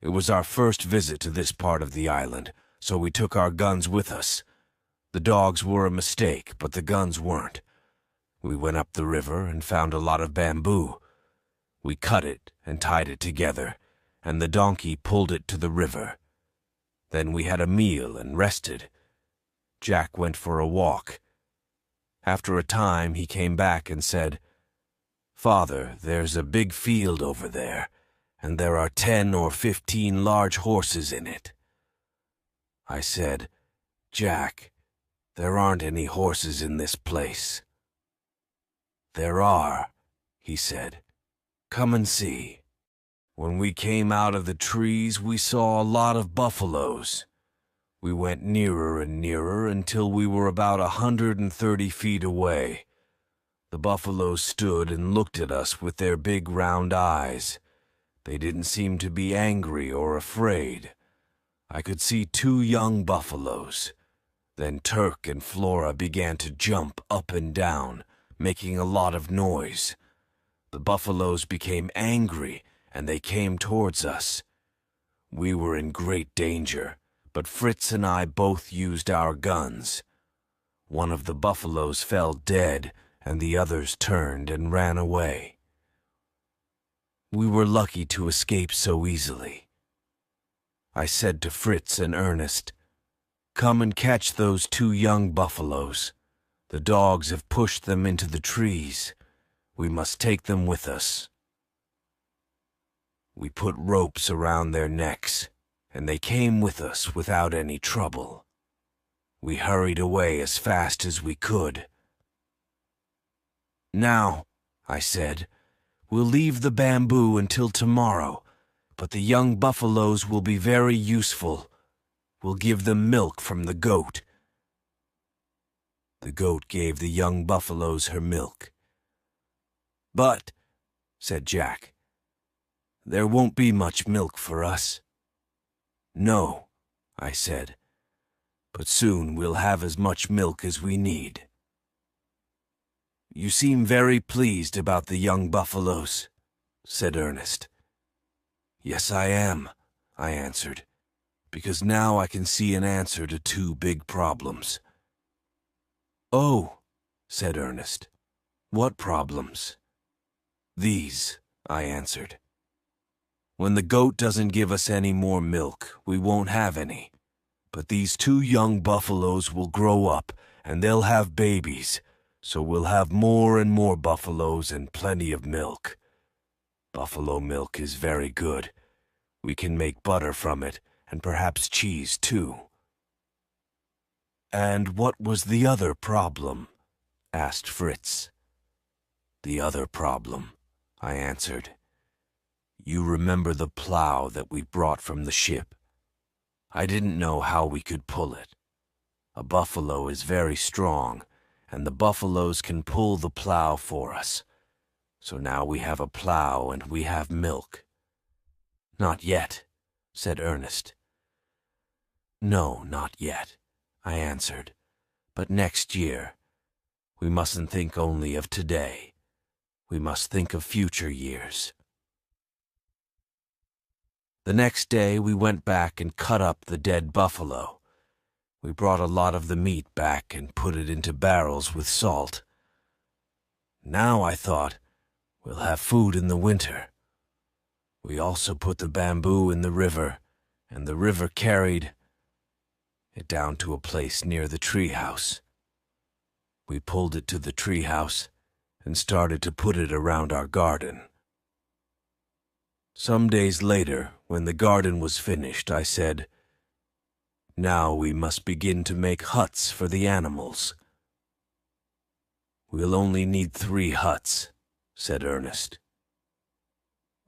It was our first visit to this part of the island, so we took our guns with us. The dogs were a mistake, but the guns weren't. We went up the river and found a lot of bamboo. We cut it and tied it together, and the donkey pulled it to the river. Then we had a meal and rested. Jack went for a walk. After a time, he came back and said, "Father, there's a big field over there, and there are 10 or 15 large horses in it." I said, "Jack, there aren't any horses in this place." "There are," he said. "Come and see." When we came out of the trees, we saw a lot of buffaloes. We went nearer and nearer until we were about 130 feet away. The buffaloes stood and looked at us with their big round eyes. They didn't seem to be angry or afraid. I could see 2 young buffaloes. Then Turk and Flora began to jump up and down, making a lot of noise. The buffaloes became angry and they came towards us. We were in great danger, but Fritz and I both used our guns. One of the buffaloes fell dead and the others turned and ran away. We were lucky to escape so easily. I said to Fritz and Ernest, "Come and catch those 2 young buffaloes. The dogs have pushed them into the trees. We must take them with us." We put ropes around their necks, and they came with us without any trouble. We hurried away as fast as we could. "Now," I said, "we'll leave the bamboo until tomorrow, but the young buffaloes will be very useful. We'll give them milk from the goat." The goat gave the young buffaloes her milk. "But," said Jack, "there won't be much milk for us." "No," I said, "but soon we'll have as much milk as we need." "You seem very pleased about the young buffaloes," said Ernest. "Yes, I am," I answered, "because now I can see an answer to 2 big problems." "Oh," said Ernest, "what problems?" "These," I answered. "When the goat doesn't give us any more milk, we won't have any. But these 2 young buffaloes will grow up, and they'll have babies, so we'll have more and more buffaloes and plenty of milk. Buffalo milk is very good. We can make butter from it, and perhaps cheese too." "And what was the other problem?" asked Fritz. "The other problem," I answered. "You remember the plow that we brought from the ship? I didn't know how we could pull it. A buffalo is very strong, and the buffaloes can pull the plow for us. So now we have a plow and we have milk." "Not yet," said Ernest. "No, not yet," I answered, "but next year. We mustn't think only of today. We must think of future years." The next day we went back and cut up the dead buffalo. We brought a lot of the meat back and put it into barrels with salt. Now, I thought, we'll have food in the winter. We also put the bamboo in the river, and the river carried it down to a place near the treehouse. We pulled it to the treehouse and started to put it around our garden. Some days later, when the garden was finished, I said, "Now we must begin to make huts for the animals." "We'll only need 3 huts," said Ernest.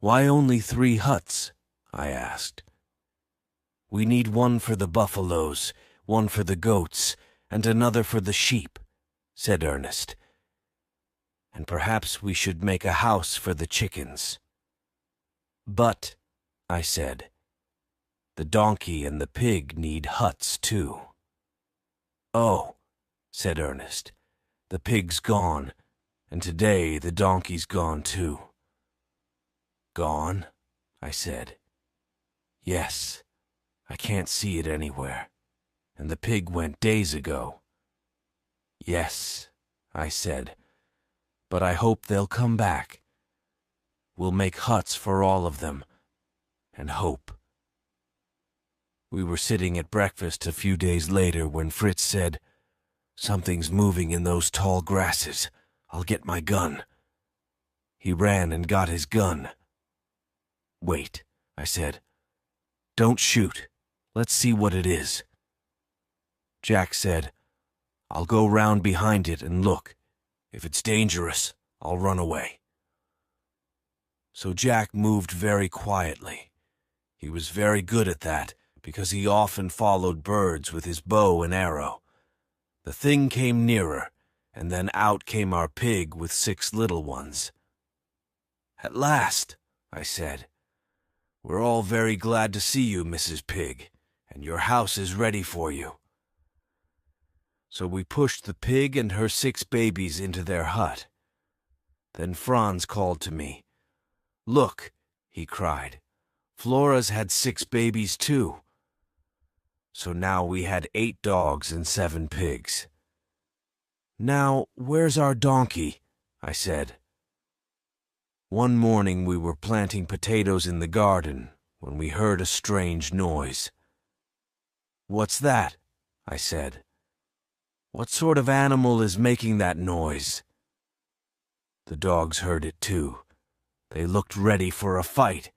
"Why only 3 huts?" I asked. "We need one for the buffaloes, one for the goats, and another for the sheep," said Ernest. "And perhaps we should make a house for the chickens." "But," I said, "the donkey and the pig need huts too." "Oh," said Ernest, "the pig's gone, and today the donkey's gone too." "Gone?" I said. "Yes, I can't see it anywhere, and the pig went days ago." "Yes," I said, "but I hope they'll come back. We'll make huts for all of them, and hope." We were sitting at breakfast a few days later when Fritz said, "Something's moving in those tall grasses. I'll get my gun." He ran and got his gun. "Wait," I said. "Don't shoot. Let's see what it is." Jack said, "I'll go round behind it and look. If it's dangerous, I'll run away." So Jack moved very quietly. He was very good at that because he often followed birds with his bow and arrow. The thing came nearer, and then out came our pig with 6 little ones. "At last," I said. "We're all very glad to see you, Mrs. Pig, and your house is ready for you." So we pushed the pig and her 6 babies into their hut. Then Franz called to me. "Look," he cried, "Flora's had 6 babies too." So now we had 8 dogs and 7 pigs. "Now, where's our donkey?" I said. One morning we were planting potatoes in the garden when we heard a strange noise. "What's that?" I said. "What sort of animal is making that noise?" The dogs heard it too. They looked ready for a fight.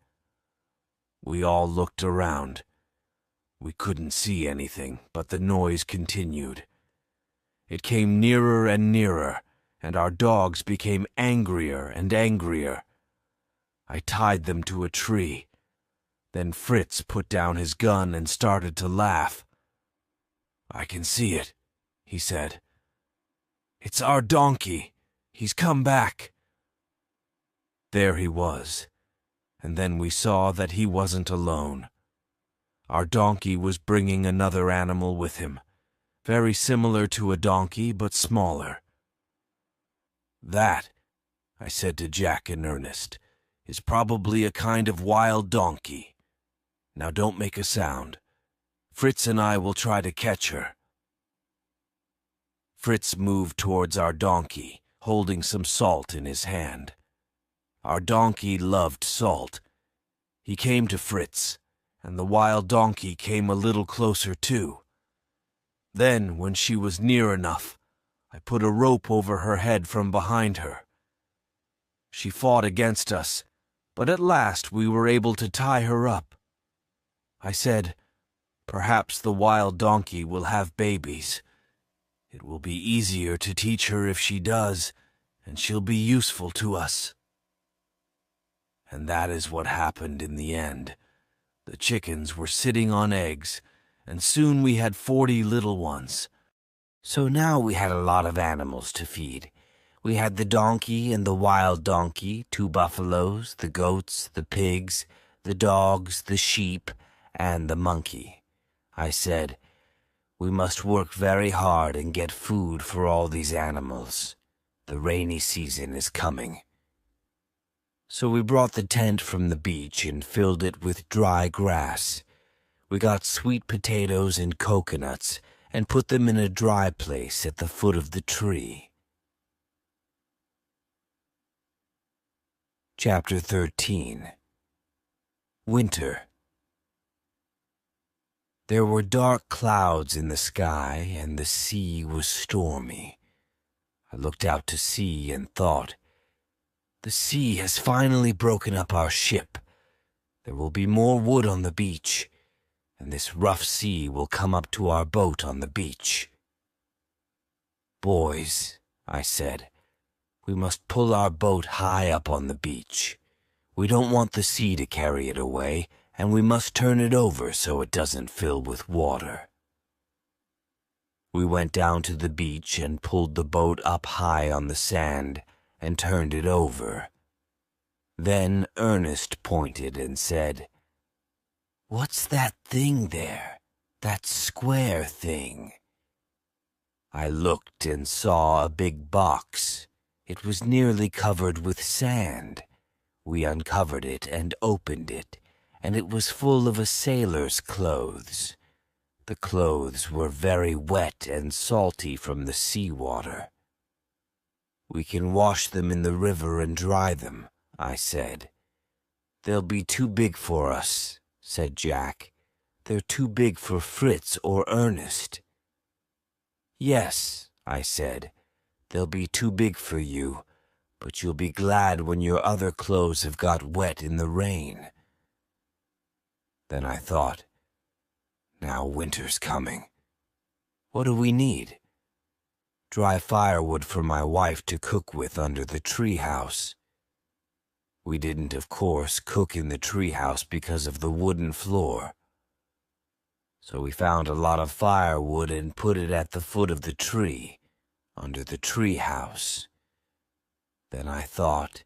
We all looked around. We couldn't see anything, but the noise continued. It came nearer and nearer, and our dogs became angrier and angrier. I tied them to a tree. Then Fritz put down his gun and started to laugh. "I can see it," he said. "It's our donkey. He's come back." There he was, and then we saw that he wasn't alone. Our donkey was bringing another animal with him, very similar to a donkey but smaller. "That," I said to Jack and Ernest, "is probably a kind of wild donkey. Now don't make a sound. Fritz and I will try to catch her." Fritz moved towards our donkey, holding some salt in his hand. Our donkey loved salt. He came to Fritz, and the wild donkey came a little closer too. Then, when she was near enough, I put a rope over her head from behind her. She fought against us, but at last we were able to tie her up. I said, "Perhaps the wild donkey will have babies. It will be easier to teach her if she does, and she'll be useful to us." And that is what happened in the end. The chickens were sitting on eggs, and soon we had 40 little ones. So now we had a lot of animals to feed. We had the donkey and the wild donkey, 2 buffaloes, the goats, the pigs, the dogs, the sheep, and the monkey. I said, "We must work very hard and get food for all these animals. The rainy season is coming." So we brought the tent from the beach and filled it with dry grass. We got sweet potatoes and coconuts and put them in a dry place at the foot of the tree. Chapter 13. Winter. There were dark clouds in the sky, and the sea was stormy. I looked out to sea and thought, "The sea has finally broken up our ship. There will be more wood on the beach, and this rough sea will come up to our boat on the beach." "Boys," I said, "we must pull our boat high up on the beach. We don't want the sea to carry it away, and we must turn it over so it doesn't fill with water." We went down to the beach and pulled the boat up high on the sand and turned it over. Then Ernest pointed and said, "What's that thing there? That square thing?" I looked and saw a big box. It was nearly covered with sand. We uncovered it and opened it, and it was full of a sailor's clothes. The clothes were very wet and salty from the sea-water. "We can wash them in the river and dry them," I said. "They'll be too big for us," said Jack. "They're too big for Fritz or Ernest." "Yes," I said, "they'll be too big for you, but you'll be glad when your other clothes have got wet in the rain." Then I thought, now winter's coming. What do we need? Dry firewood for my wife to cook with under the treehouse. We didn't, of course, cook in the treehouse because of the wooden floor. So we found a lot of firewood and put it at the foot of the tree, under the tree house. Then I thought,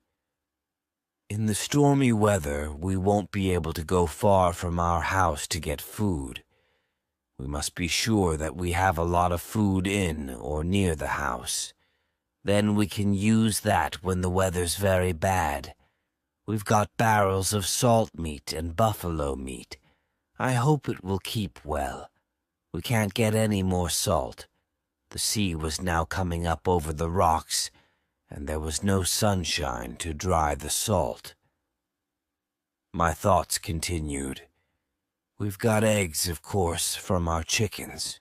in the stormy weather, we won't be able to go far from our house to get food. We must be sure that we have a lot of food in or near the house. Then we can use that when the weather's very bad. We've got barrels of salt meat and buffalo meat. I hope it will keep well. We can't get any more salt. The sea was now coming up over the rocks, and there was no sunshine to dry the salt. My thoughts continued. We've got eggs, of course, from our chickens.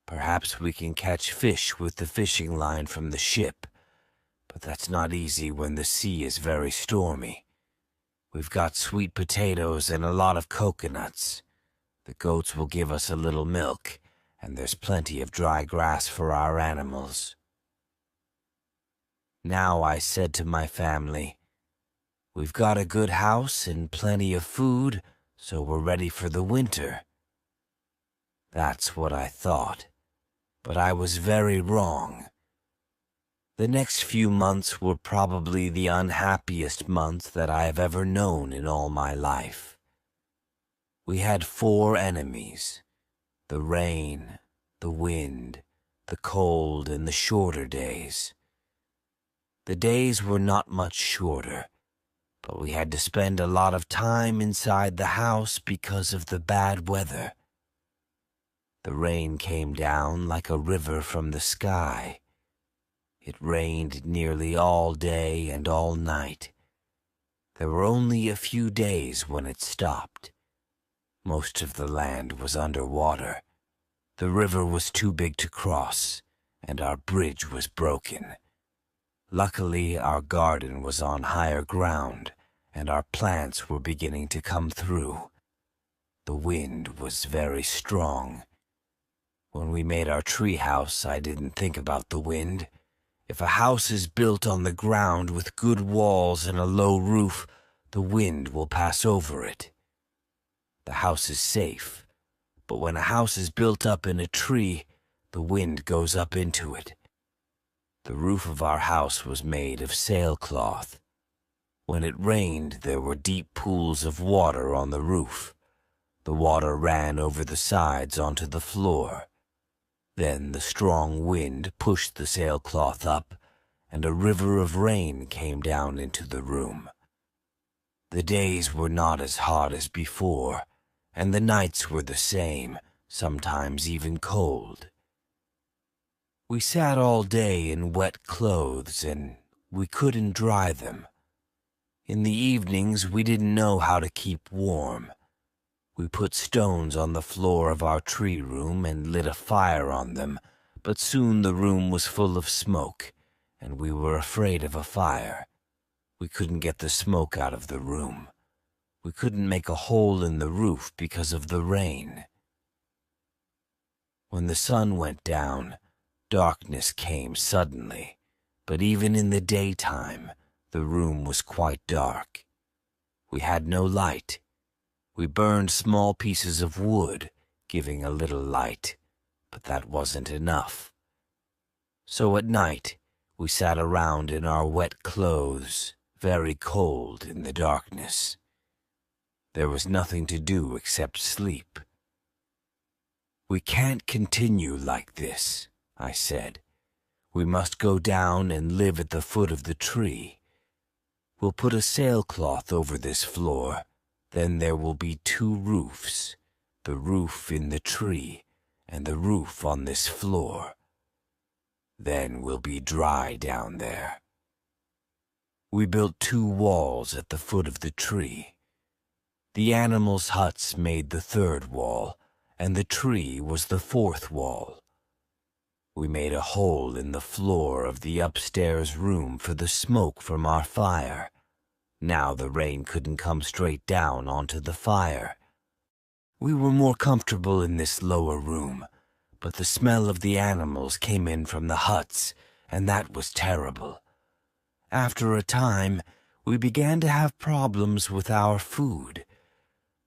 Perhaps we can catch fish with the fishing line from the ship, but that's not easy when the sea is very stormy. We've got sweet potatoes and a lot of coconuts. The goats will give us a little milk, and there's plenty of dry grass for our animals. Now I said to my family, we've got a good house and plenty of food, so we're ready for the winter. That's what I thought, but I was very wrong. The next few months were probably the unhappiest months that I have ever known in all my life. We had 4 enemies: the rain, the wind, the cold, and the shorter days. The days were not much shorter, but we had to spend a lot of time inside the house because of the bad weather. The rain came down like a river from the sky. It rained nearly all day and all night. There were only a few days when it stopped. Most of the land was under water. The river was too big to cross, and our bridge was broken. Luckily, our garden was on higher ground, and our plants were beginning to come through. The wind was very strong. When we made our tree house, I didn't think about the wind. If a house is built on the ground with good walls and a low roof, the wind will pass over it. The house is safe, but when a house is built up in a tree, the wind goes up into it. The roof of our house was made of sailcloth. When it rained, there were deep pools of water on the roof. The water ran over the sides onto the floor. Then the strong wind pushed the sailcloth up, and a river of rain came down into the room. The days were not as hot as before, and the nights were the same, sometimes even cold. We sat all day in wet clothes, and we couldn't dry them. In the evenings, we didn't know how to keep warm. We put stones on the floor of our tree room and lit a fire on them, but soon the room was full of smoke, and we were afraid of a fire. We couldn't get the smoke out of the room. We couldn't make a hole in the roof because of the rain. When the sun went down, darkness came suddenly, but even in the daytime, the room was quite dark. We had no light. We burned small pieces of wood, giving a little light, but that wasn't enough. So at night, we sat around in our wet clothes, very cold in the darkness. There was nothing to do except sleep. We can't continue like this, I said. We must go down and live at the foot of the tree. We'll put a sailcloth over this floor. Then there will be 2 roofs, the roof in the tree and the roof on this floor. Then we'll be dry down there. We built 2 walls at the foot of the tree. The animals' huts made the 3rd wall, and the tree was the 4th wall. We made a hole in the floor of the upstairs room for the smoke from our fire. Now the rain couldn't come straight down onto the fire. We were more comfortable in this lower room, but the smell of the animals came in from the huts, and that was terrible. After a time, we began to have problems with our food.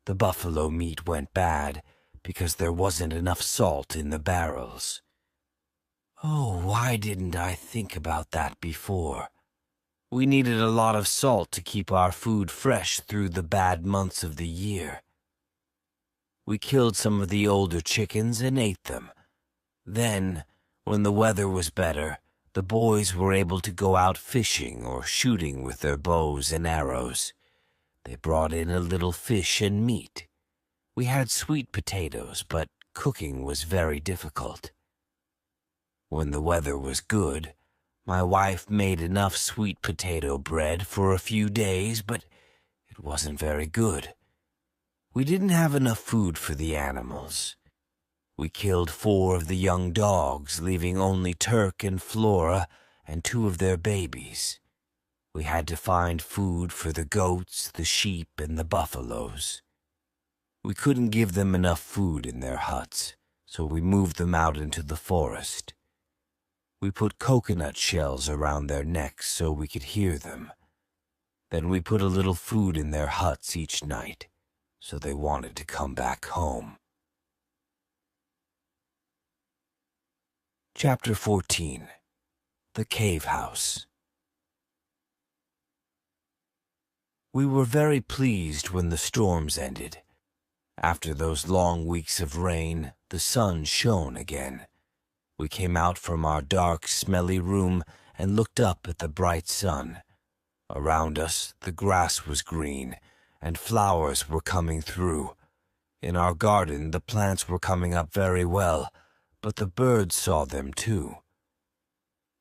The buffalo meat went bad, because there wasn't enough salt in the barrels. Oh, why didn't I think about that before? We needed a lot of salt to keep our food fresh through the bad months of the year. We killed some of the older chickens and ate them. Then, when the weather was better, the boys were able to go out fishing or shooting with their bows and arrows. They brought in a little fish and meat. We had sweet potatoes, but cooking was very difficult. When the weather was good, my wife made enough sweet potato bread for a few days, but it wasn't very good. We didn't have enough food for the animals. We killed 4 of the young dogs, leaving only Turk and Flora and 2 of their babies. We had to find food for the goats, the sheep, and the buffaloes. We couldn't give them enough food in their huts, so we moved them out into the forest. We put coconut shells around their necks so we could hear them. Then we put a little food in their huts each night, so they wanted to come back home. Chapter 14. The Cave House. We were very pleased when the storms ended. After those long weeks of rain, the sun shone again. We came out from our dark, smelly room and looked up at the bright sun. Around us, the grass was green, and flowers were coming through. In our garden, the plants were coming up very well, but the birds saw them too.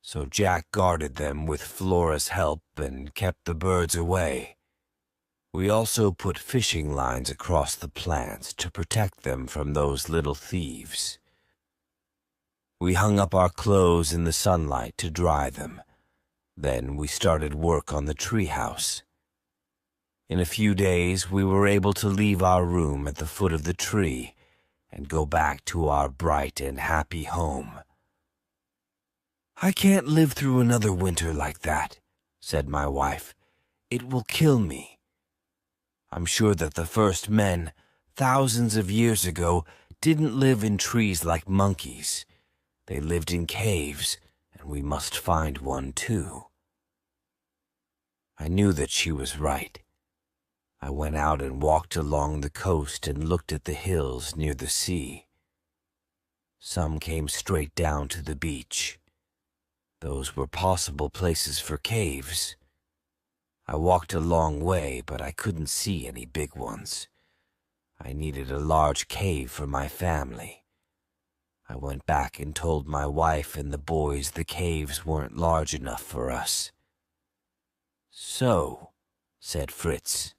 So Jack guarded them with Flora's help and kept the birds away. We also put fishing lines across the plants to protect them from those little thieves. We hung up our clothes in the sunlight to dry them. Then we started work on the treehouse. In a few days, we were able to leave our room at the foot of the tree and go back to our bright and happy home. "I can't live through another winter like that," said my wife. "It will kill me. I'm sure that the first men, thousands of years ago, didn't live in trees like monkeys. They lived in caves, and we must find one too." I knew that she was right. I went out and walked along the coast and looked at the hills near the sea. Some came straight down to the beach. Those were possible places for caves. I walked a long way, but I couldn't see any big ones. I needed a large cave for my family. I went back and told my wife and the boys the caves weren't large enough for us. "So," said Fritz,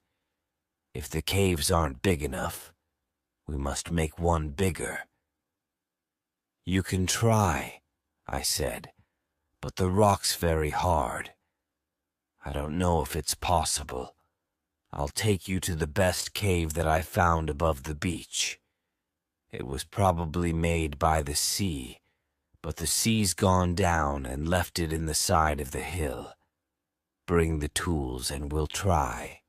"if the caves aren't big enough, we must make one bigger." "You can try," I said, "but the rock's very hard. I don't know if it's possible. I'll take you to the best cave that I found above the beach. It was probably made by the sea, but the sea's gone down and left it in the side of the hill. Bring the tools and we'll try."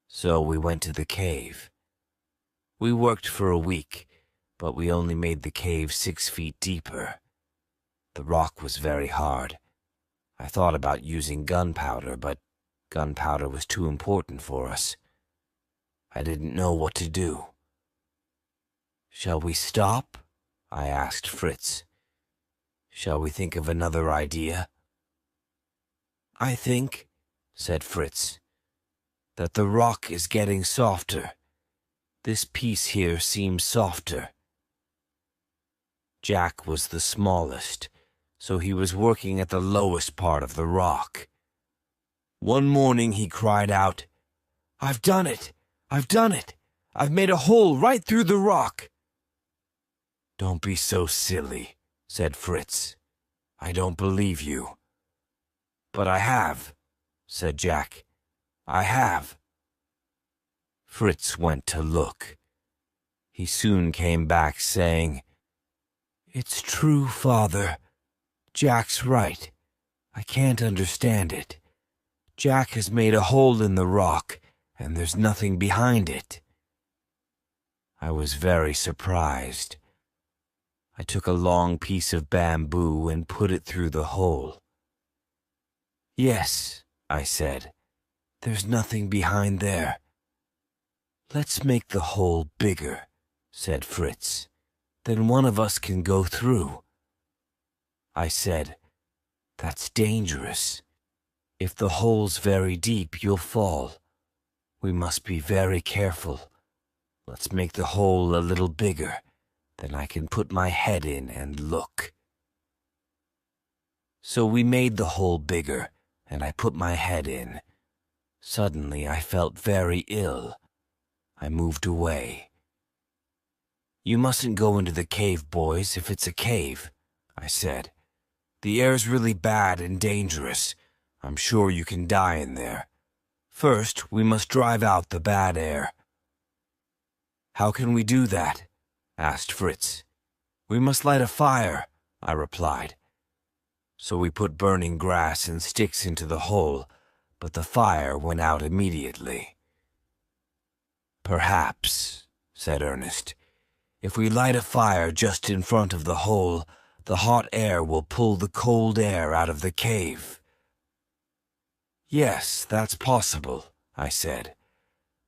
So we went to the cave. We worked for a week, but we only made the cave 6 feet deeper. The rock was very hard. I thought about using gunpowder, but gunpowder was too important for us. I didn't know what to do. "Shall we stop?" I asked Fritz. "Shall we think of another idea?" "I think," said Fritz, "that the rock is getting softer. This piece here seems softer." Jack was the smallest, so he was working at the lowest part of the rock. One morning he cried out, "I've done it! I've done it! I've made a hole right through the rock!" "Don't be so silly," said Fritz. "I don't believe you." "But I have," said Jack. "I have." Fritz went to look. He soon came back saying, "It's true, Father. Jack's right. I can't understand it. Jack has made a hole in the rock, and there's nothing behind it." I was very surprised. I took a long piece of bamboo and put it through the hole. "Yes," I said, "there's nothing behind there." "Let's make the hole bigger," said Fritz. "Then one of us can go through." I said, "That's dangerous. If the hole's very deep, you'll fall. We must be very careful. Let's make the hole a little bigger. Then I can put my head in and look." So we made the hole bigger, and I put my head in. Suddenly I felt very ill. I moved away. "You mustn't go into the cave, boys, if it's a cave," I said. "The air's really bad and dangerous. I'm sure you can die in there. First, we must drive out the bad air." "How can we do that?" asked Fritz. "We must light a fire," I replied. So we put burning grass and sticks into the hole, but the fire went out immediately. "Perhaps," said Ernest, "if we light a fire just in front of the hole, the hot air will pull the cold air out of the cave." "Yes, that's possible," I said,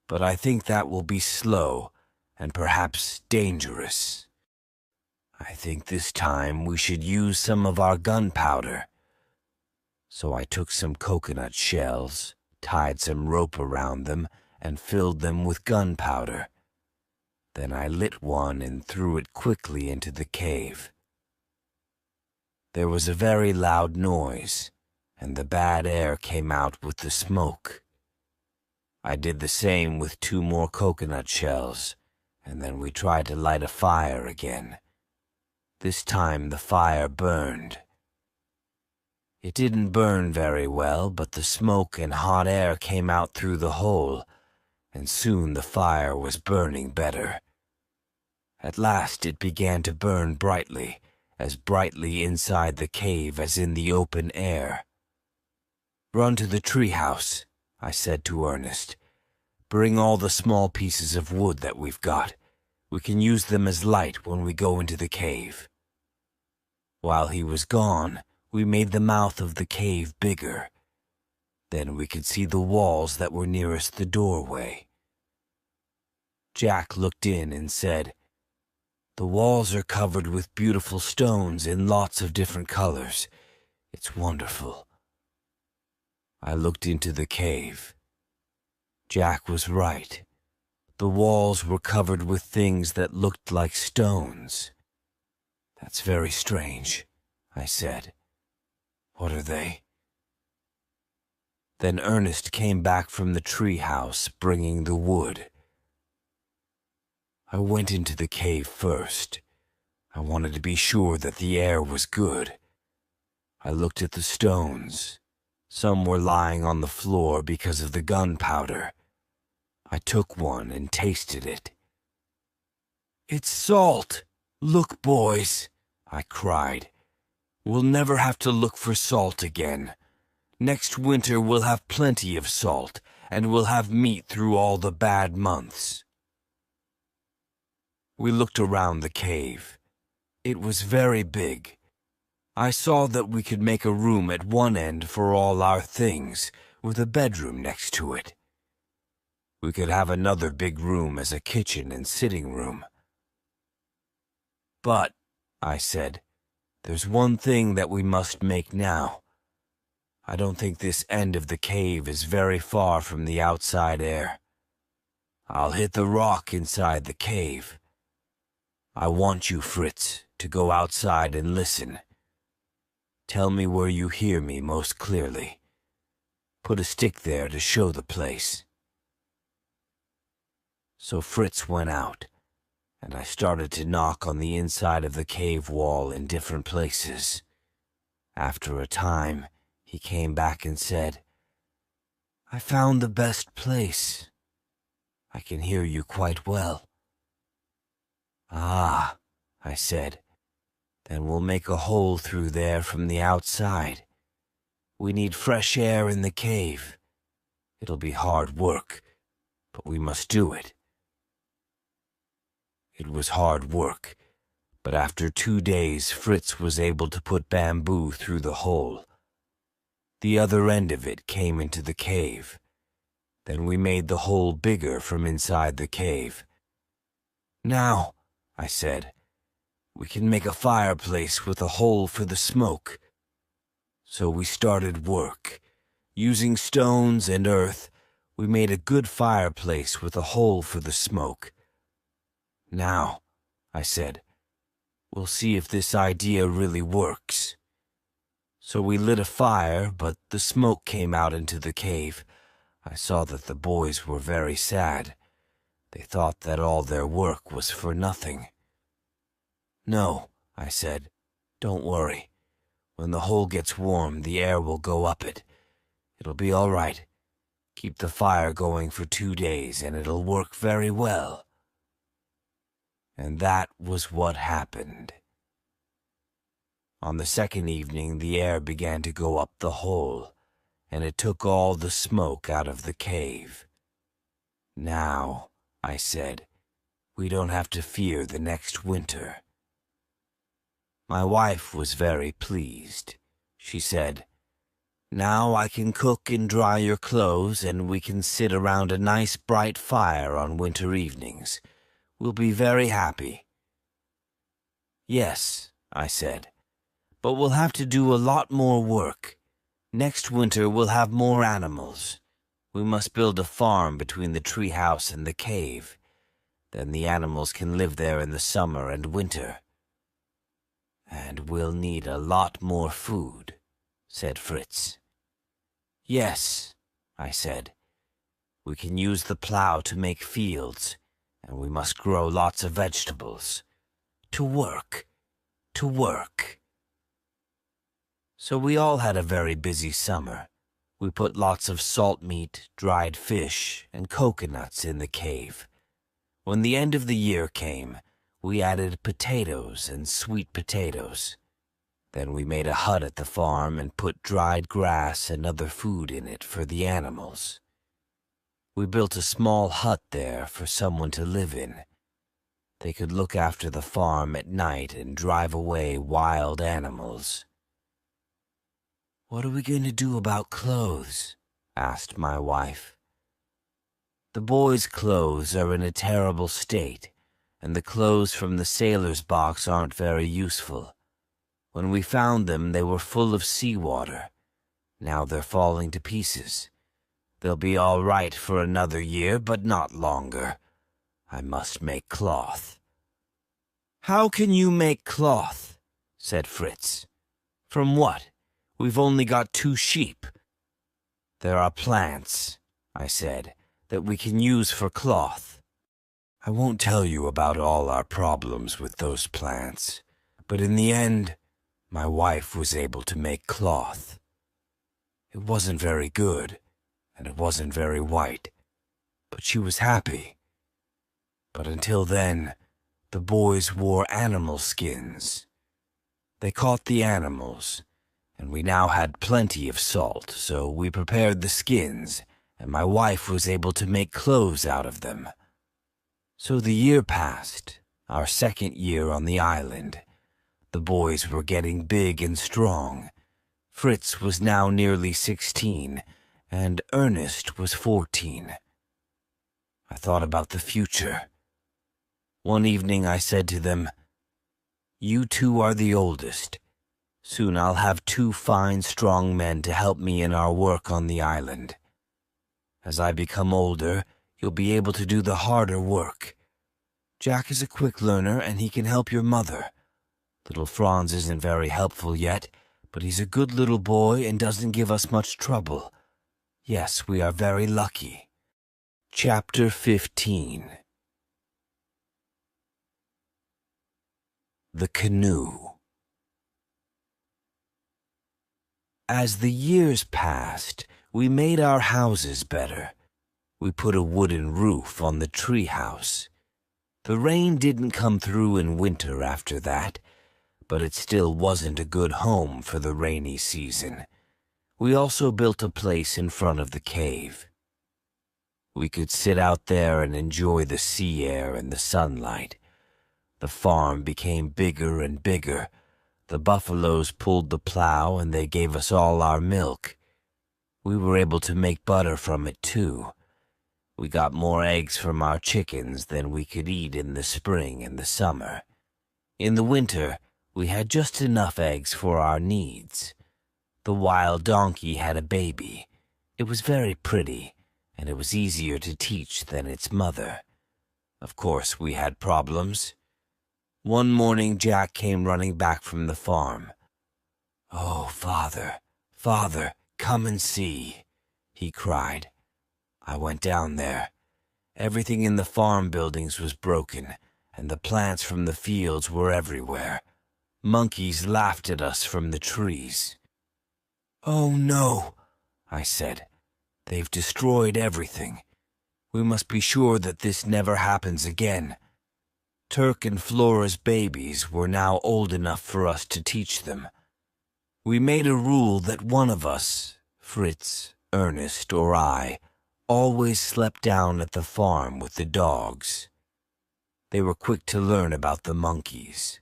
"but I think that will be slow and perhaps dangerous. I think this time we should use some of our gunpowder." So I took some coconut shells, tied some rope around them, and filled them with gunpowder. Then I lit one and threw it quickly into the cave. There was a very loud noise, and the bad air came out with the smoke. I did the same with 2 more coconut shells, and then we tried to light a fire again. This time the fire burned. It didn't burn very well, but the smoke and hot air came out through the hole, and soon the fire was burning better. At last it began to burn brightly, as brightly inside the cave as in the open air. "Run to the treehouse," I said to Ernest. "Bring all the small pieces of wood that we've got. We can use them as light when we go into the cave." While he was gone, we made the mouth of the cave bigger. Then we could see the walls that were nearest the doorway. Jack looked in and said, "The walls are covered with beautiful stones in lots of different colors. It's wonderful." I looked into the cave. Jack was right. The walls were covered with things that looked like stones. "That's very strange," I said. "What are they?" Then Ernest came back from the treehouse bringing the wood. I went into the cave first. I wanted to be sure that the air was good. I looked at the stones. Some were lying on the floor because of the gunpowder. I took one and tasted it. "It's salt! Look, boys!" I cried. "We'll never have to look for salt again. Next winter we'll have plenty of salt, and we'll have meat through all the bad months." We looked around the cave. It was very big. I saw that we could make a room at one end for all our things, with a bedroom next to it. We could have another big room as a kitchen and sitting room. "But," I said, "there's one thing that we must make now. I don't think this end of the cave is very far from the outside air. I'll hit the rock inside the cave. I want you, Fritz, to go outside and listen. Tell me where you hear me most clearly. Put a stick there to show the place." So Fritz went out, and I started to knock on the inside of the cave wall in different places. After a time, he came back and said, "I found the best place. I can hear you quite well." "Ah," I said, "then we'll make a hole through there from the outside. We need fresh air in the cave. It'll be hard work, but we must do it." It was hard work, but after 2 days Fritz was able to put bamboo through the hole. The other end of it came into the cave. Then we made the hole bigger from inside the cave. "Now," I said, "we can make a fireplace with a hole for the smoke." So we started work. Using stones and earth, we made a good fireplace with a hole for the smoke. "Now," I said, "we'll see if this idea really works." So we lit a fire, but the smoke came out into the cave. I saw that the boys were very sad. They thought that all their work was for nothing. "No," I said, "don't worry. When the hole gets warm, the air will go up it. It'll be all right. Keep the fire going for 2 days, and it'll work very well." And that was what happened. On the second evening, the air began to go up the hole, and it took all the smoke out of the cave. "Now," I said, "we don't have to fear the next winter." My wife was very pleased. She said, "Now I can cook and dry your clothes, and we can sit around a nice bright fire on winter evenings. We'll be very happy." "Yes," I said, "but we'll have to do a lot more work. Next winter we'll have more animals. We must build a farm between the treehouse and the cave. Then the animals can live there in the summer and winter." "And we'll need a lot more food," said Fritz. "Yes," I said, "we can use the plow to make fields, and we must grow lots of vegetables. To work, to work." So we all had a very busy summer. We put lots of salt meat, dried fish, and coconuts in the cave. When the end of the year came, we added potatoes and sweet potatoes. Then we made a hut at the farm and put dried grass and other food in it for the animals. We built a small hut there for someone to live in. They could look after the farm at night and drive away wild animals. "What are we going to do about clothes?" asked my wife. "The boys' clothes are in a terrible state, and the clothes from the sailor's box aren't very useful. When we found them, they were full of seawater. Now they're falling to pieces. They'll be all right for another year, but not longer. I must make cloth." "How can you make cloth?" said Fritz. "From what? We've only got 2 sheep." "There are plants," I said, "that we can use for cloth. I won't tell you about all our problems with those plants, but in the end, my wife was able to make cloth. It wasn't very good, and it wasn't very white, but she was happy. But until then, the boys wore animal skins. They caught the animals, and we now had plenty of salt, so we prepared the skins, and my wife was able to make clothes out of them. So the year passed, our second year on the island. The boys were getting big and strong. Fritz was now nearly 16, and Ernest was 14. I thought about the future. One evening I said to them, "You 2 are the oldest. Soon I'll have 2 fine, strong men to help me in our work on the island. As I become older, you'll be able to do the harder work. Jack is a quick learner, and he can help your mother. Little Franz isn't very helpful yet, but he's a good little boy and doesn't give us much trouble. Yes, we are very lucky." Chapter 15. The Canoe. As the years passed, we made our houses better. We put a wooden roof on the treehouse. The rain didn't come through in winter after that, but it still wasn't a good home for the rainy season. We also built a place in front of the cave. We could sit out there and enjoy the sea air and the sunlight. The farm became bigger and bigger. The buffaloes pulled the plow and they gave us all our milk. We were able to make butter from it too. We got more eggs from our chickens than we could eat in the spring and the summer. In the winter, we had just enough eggs for our needs. The wild donkey had a baby. It was very pretty, and it was easier to teach than its mother. Of course, we had problems. One morning, Jack came running back from the farm. "Oh, Father, Father, come and see," he cried. I went down there. Everything in the farm buildings was broken, and the plants from the fields were everywhere. Monkeys laughed at us from the trees. "Oh no," I said. "They've destroyed everything. We must be sure that this never happens again." Turk and Flora's babies were now old enough for us to teach them. We made a rule that one of us, Fritz, Ernest, or I, always slept down at the farm with the dogs. They were quick to learn about the monkeys.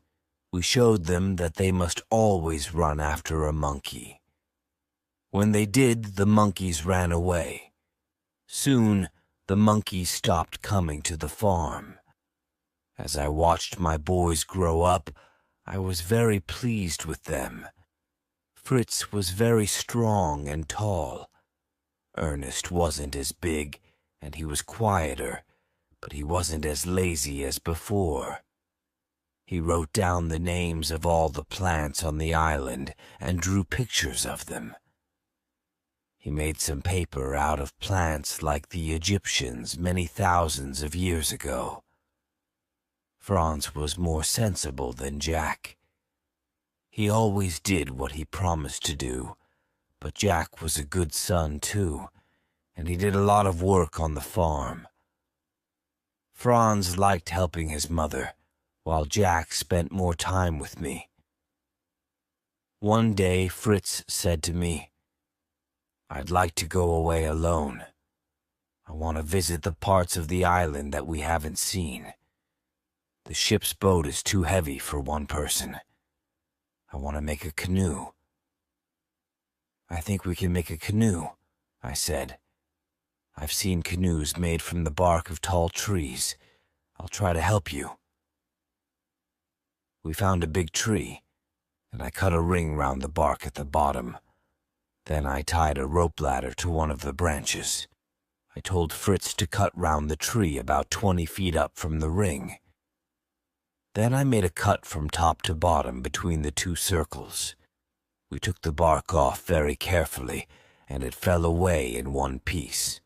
We showed them that they must always run after a monkey. When they did, the monkeys ran away. Soon, the monkeys stopped coming to the farm. As I watched my boys grow up, I was very pleased with them. Fritz was very strong and tall. Ernest wasn't as big, and he was quieter, but he wasn't as lazy as before. He wrote down the names of all the plants on the island and drew pictures of them. He made some paper out of plants like the Egyptians many thousands of years ago. Franz was more sensible than Jack. He always did what he promised to do, but Jack was a good son too, and he did a lot of work on the farm. Franz liked helping his mother, while Jack spent more time with me. One day Fritz said to me, "I'd like to go away alone. I want to visit the parts of the island that we haven't seen. The ship's boat is too heavy for one person. I want to make a canoe." "I think we can make a canoe," I said. "I've seen canoes made from the bark of tall trees. I'll try to help you." We found a big tree, and I cut a ring round the bark at the bottom. Then I tied a rope ladder to one of the branches. I told Fritz to cut round the tree about 20 feet up from the ring. Then I made a cut from top to bottom between the two circles. We took the bark off very carefully, and it fell away in one piece.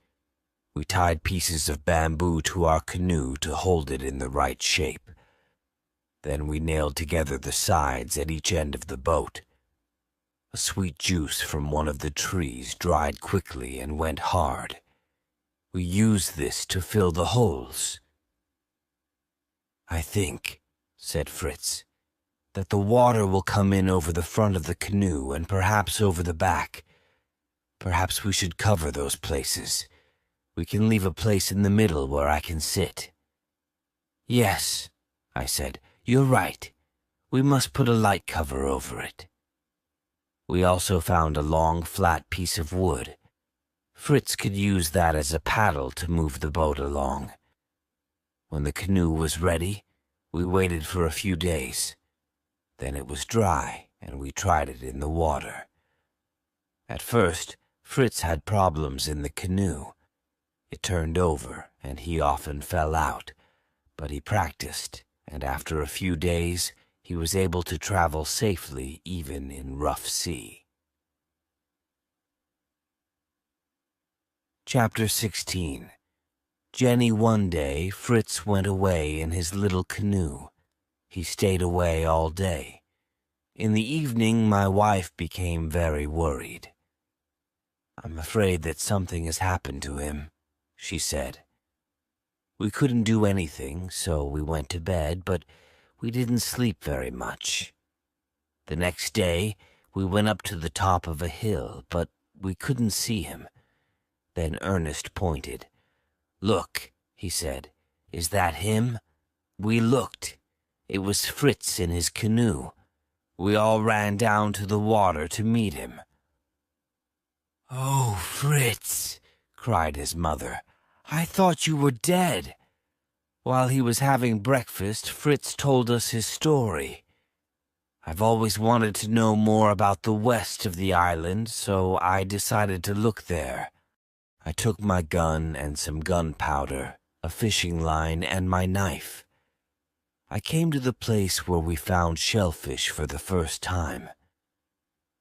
We tied pieces of bamboo to our canoe to hold it in the right shape. Then we nailed together the sides at each end of the boat. A sweet juice from one of the trees dried quickly and went hard. We used this to fill the holes. "I think," said Fritz, "that the water will come in over the front of the canoe and perhaps over the back. Perhaps we should cover those places. We can leave a place in the middle where I can sit." "Yes," I said, "you're right. We must put a light cover over it." We also found a long, flat piece of wood. Fritz could use that as a paddle to move the boat along. When the canoe was ready, we waited for a few days. Then it was dry, and we tried it in the water. At first, Fritz had problems in the canoe. It turned over, and he often fell out, but he practiced, and after a few days, he was able to travel safely even in rough sea. Chapter 16. Jenny one day, Fritz went away in his little canoe. He stayed away all day. In the evening, my wife became very worried. "I'm afraid that something has happened to him," she said. We couldn't do anything, so we went to bed, but we didn't sleep very much. The next day, we went up to the top of a hill, but we couldn't see him. Then Ernest pointed. "Look," he said, "is that him?" We looked. It was Fritz in his canoe. We all ran down to the water to meet him. "Oh, Fritz," cried his mother. "I thought you were dead." While he was having breakfast, Fritz told us his story. I've always wanted to know more about the west of the island, so I decided to look there. I took my gun and some gunpowder, a fishing line, and my knife. I came to the place where we found shellfish for the first time.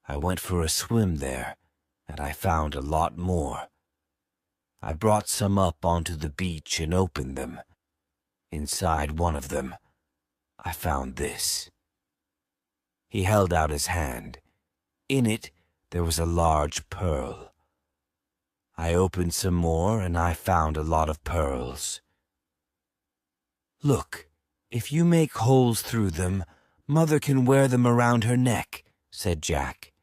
I went for a swim there, and I found a lot more. I brought some up onto the beach and opened them. Inside one of them, I found this. He held out his hand. In it, there was a large pearl. I opened some more, and I found a lot of pearls. "Look, if you make holes through them, Mother can wear them around her neck," said Jack.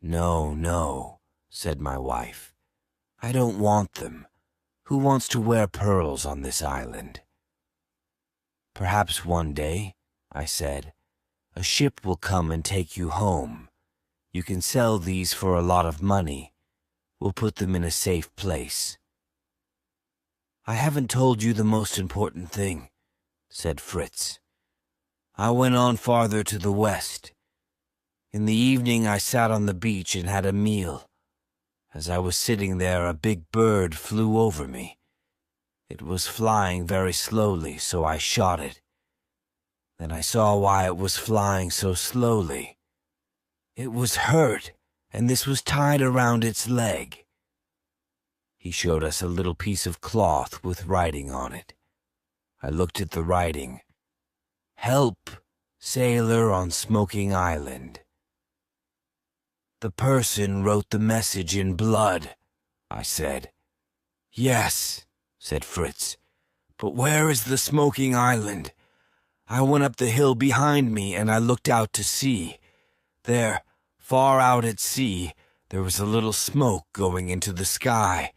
"No, no," said my wife. "I don't want them. Who wants to wear pearls on this island?" "Perhaps one day," I said, "a ship will come and take you home. You can sell these for a lot of money. We'll put them in a safe place." "I haven't told you the most important thing," said Fritz. "I went on farther to the west. In the evening I sat on the beach and had a meal. As I was sitting there, a big bird flew over me. It was flying very slowly, so I shot it. Then I saw why it was flying so slowly. It was hurt, and this was tied around its leg." He showed us a little piece of cloth with writing on it. I looked at the writing. "Help, sailor on Smoking Island." "The person wrote the message in blood," I said. "Yes," said Fritz, "but where is the Smoking Island? I went up the hill behind me and I looked out to sea. There, far out at sea, there was a little smoke going into the sky.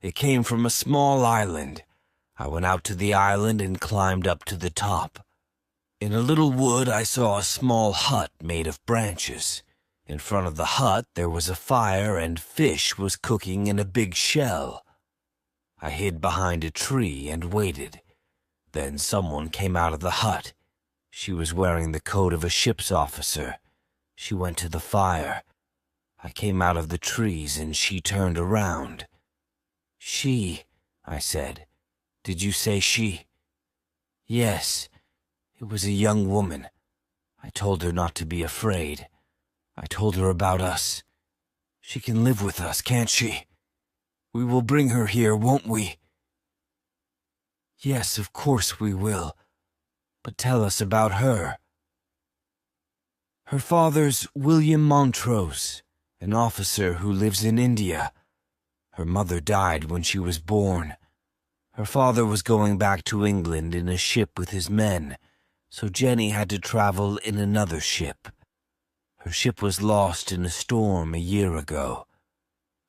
It came from a small island. I went out to the island and climbed up to the top. In a little wood I saw a small hut made of branches. In front of the hut there was a fire and fish was cooking in a big shell. I hid behind a tree and waited. Then someone came out of the hut. She was wearing the coat of a ship's officer. She went to the fire. I came out of the trees and she turned around. "She," I said. "Did you say she?" "Yes, it was a young woman. I told her not to be afraid. I told her about us. She can live with us, can't she? We will bring her here, won't we?" "Yes, of course we will. But tell us about her." "Her father's William Montrose, an officer who lives in India. Her mother died when she was born. Her father was going back to England in a ship with his men, so Jenny had to travel in another ship. Her ship was lost in a storm a year ago.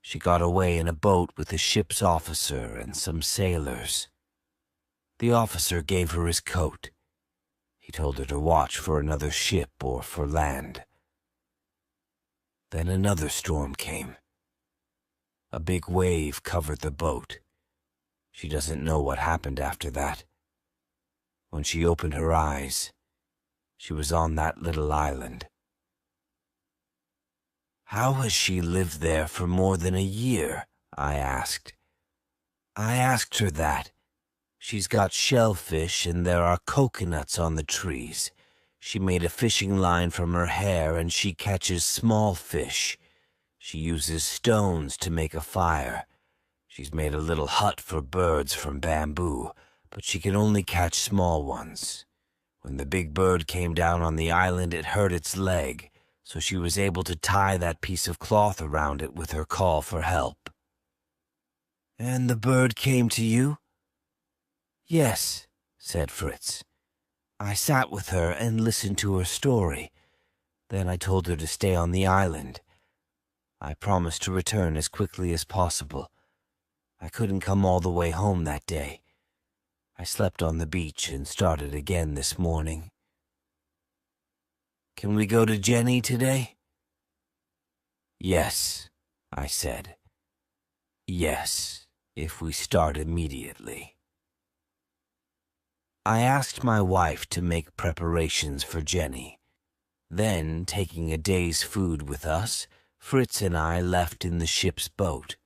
She got away in a boat with the ship's officer and some sailors. The officer gave her his coat. He told her to watch for another ship or for land. Then another storm came. A big wave covered the boat. She doesn't know what happened after that. When she opened her eyes, she was on that little island." "How has she lived there for more than a year?" I asked. "I asked her that. She's got shellfish and there are coconuts on the trees. She made a fishing line from her hair and she catches small fish. She uses stones to make a fire. She's made a little hut for birds from bamboo, but she can only catch small ones. When the big bird came down on the island, it hurt its leg, so she was able to tie that piece of cloth around it with her call for help." "And the bird came to you?" "Yes," said Fritz. "I sat with her and listened to her story. Then I told her to stay on the island. I promised to return as quickly as possible. I couldn't come all the way home that day. I I slept on the beach and started again this morning. Can we go to Jenny today? Yes, I said. Yes, if we start immediately. I asked my wife to make preparations for Jenny. Then, taking a day's food with us, Fritz and I left in the ship's boat.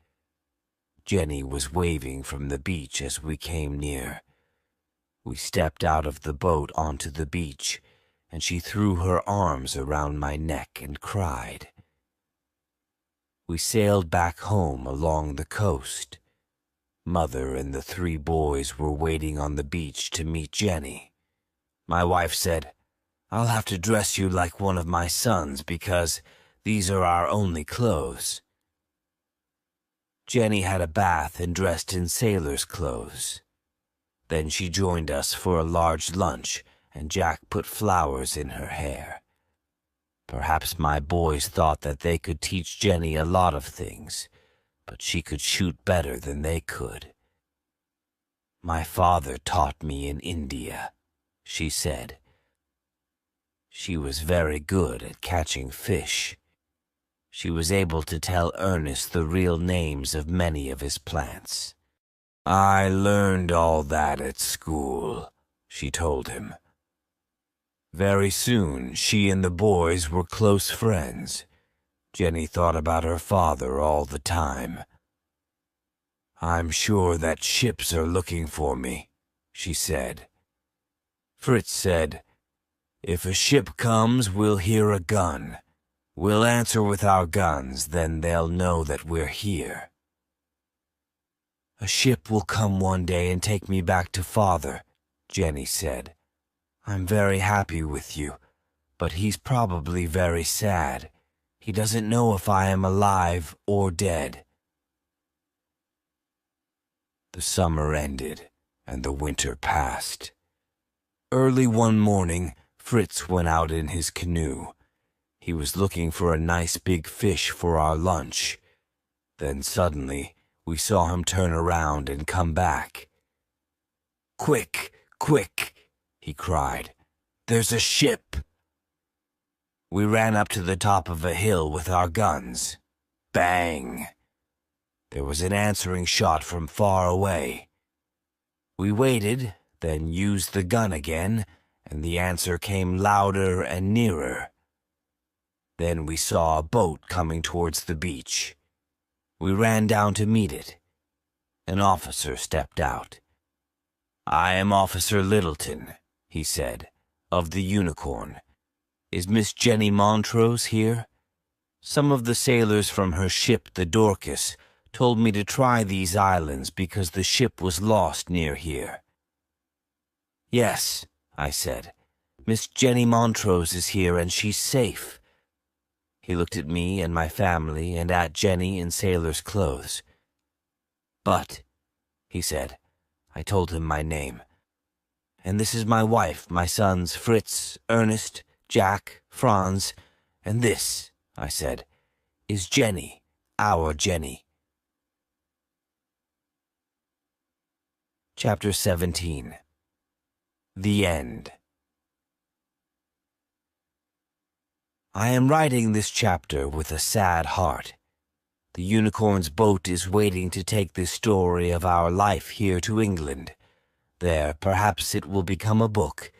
Jenny was waving from the beach as we came near. We stepped out of the boat onto the beach, and she threw her arms around my neck and cried. We sailed back home along the coast. Mother and the 3 boys were waiting on the beach to meet Jenny. My wife said, "I'll have to dress you like one of my sons because these are our only clothes." Jenny had a bath and dressed in sailor's clothes. Then she joined us for a large lunch, and Jack put flowers in her hair. Perhaps my boys thought that they could teach Jenny a lot of things, but she could shoot better than they could. "My father taught me in India," she said. She was very good at catching fish. She was able to tell Ernest the real names of many of his plants. "I learned all that at school," she told him. Very soon, she and the boys were close friends. Jenny thought about her father all the time. "I'm sure that ships are looking for me," she said. Fritz said, "If a ship comes, we'll hear a gun. We'll answer with our guns, then they'll know that we're here." "A ship will come one day and take me back to Father," Jenny said. "I'm very happy with you, but he's probably very sad. He doesn't know if I am alive or dead." The summer ended, and the winter passed. Early one morning, Fritz went out in his canoe. He was looking for a nice big fish for our lunch. Then suddenly, we saw him turn around and come back. "Quick, quick!" he cried. "There's a ship!" We ran up to the top of a hill with our guns. Bang! There was an answering shot from far away. We waited, then used the gun again, and the answer came louder and nearer. Then we saw a boat coming towards the beach. We ran down to meet it. An officer stepped out. "I am Officer Littleton," he said, "of the Unicorn. Is Miss Jenny Montrose here? Some of the sailors from her ship, the Dorcas, told me to try these islands because the ship was lost near here." "Yes," I said. "Miss Jenny Montrose is here and she's safe." He looked at me and my family and at Jenny in sailor's clothes. "But," he said, I told him my name. "And this is my wife, my sons Fritz, Ernest, Jack, Franz, and this," I said, "is Jenny, our Jenny." Chapter 17. The End. I am writing this chapter with a sad heart. The Unicorn's boat is waiting to take this story of our life here to England. There, perhaps it will become a book.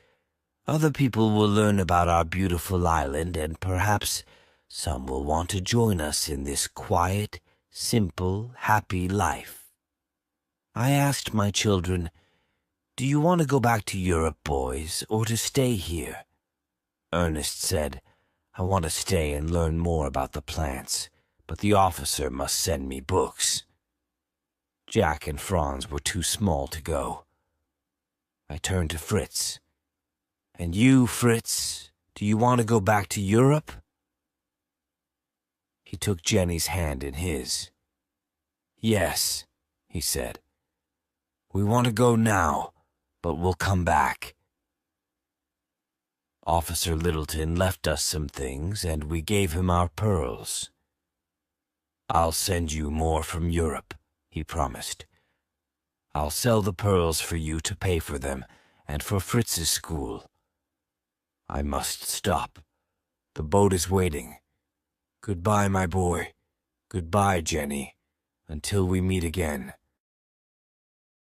Other people will learn about our beautiful island, and perhaps some will want to join us in this quiet, simple, happy life. I asked my children, "Do you want to go back to Europe, boys, or to stay here?" Ernest said, "I want to stay and learn more about the plants, but the officer must send me books." Jack and Franz were too small to go. I turned to Fritz. "And you, Fritz, do you want to go back to Europe?" He took Jenny's hand in his. "Yes," he said. "We want to go now, but we'll come back." Officer Littleton left us some things, and we gave him our pearls. "I'll send you more from Europe," he promised. I'll sell the pearls for you to pay for them and for Fritz's school. I must stop. The boat is waiting. Goodbye, my boy. Goodbye, Jenny. Until we meet again.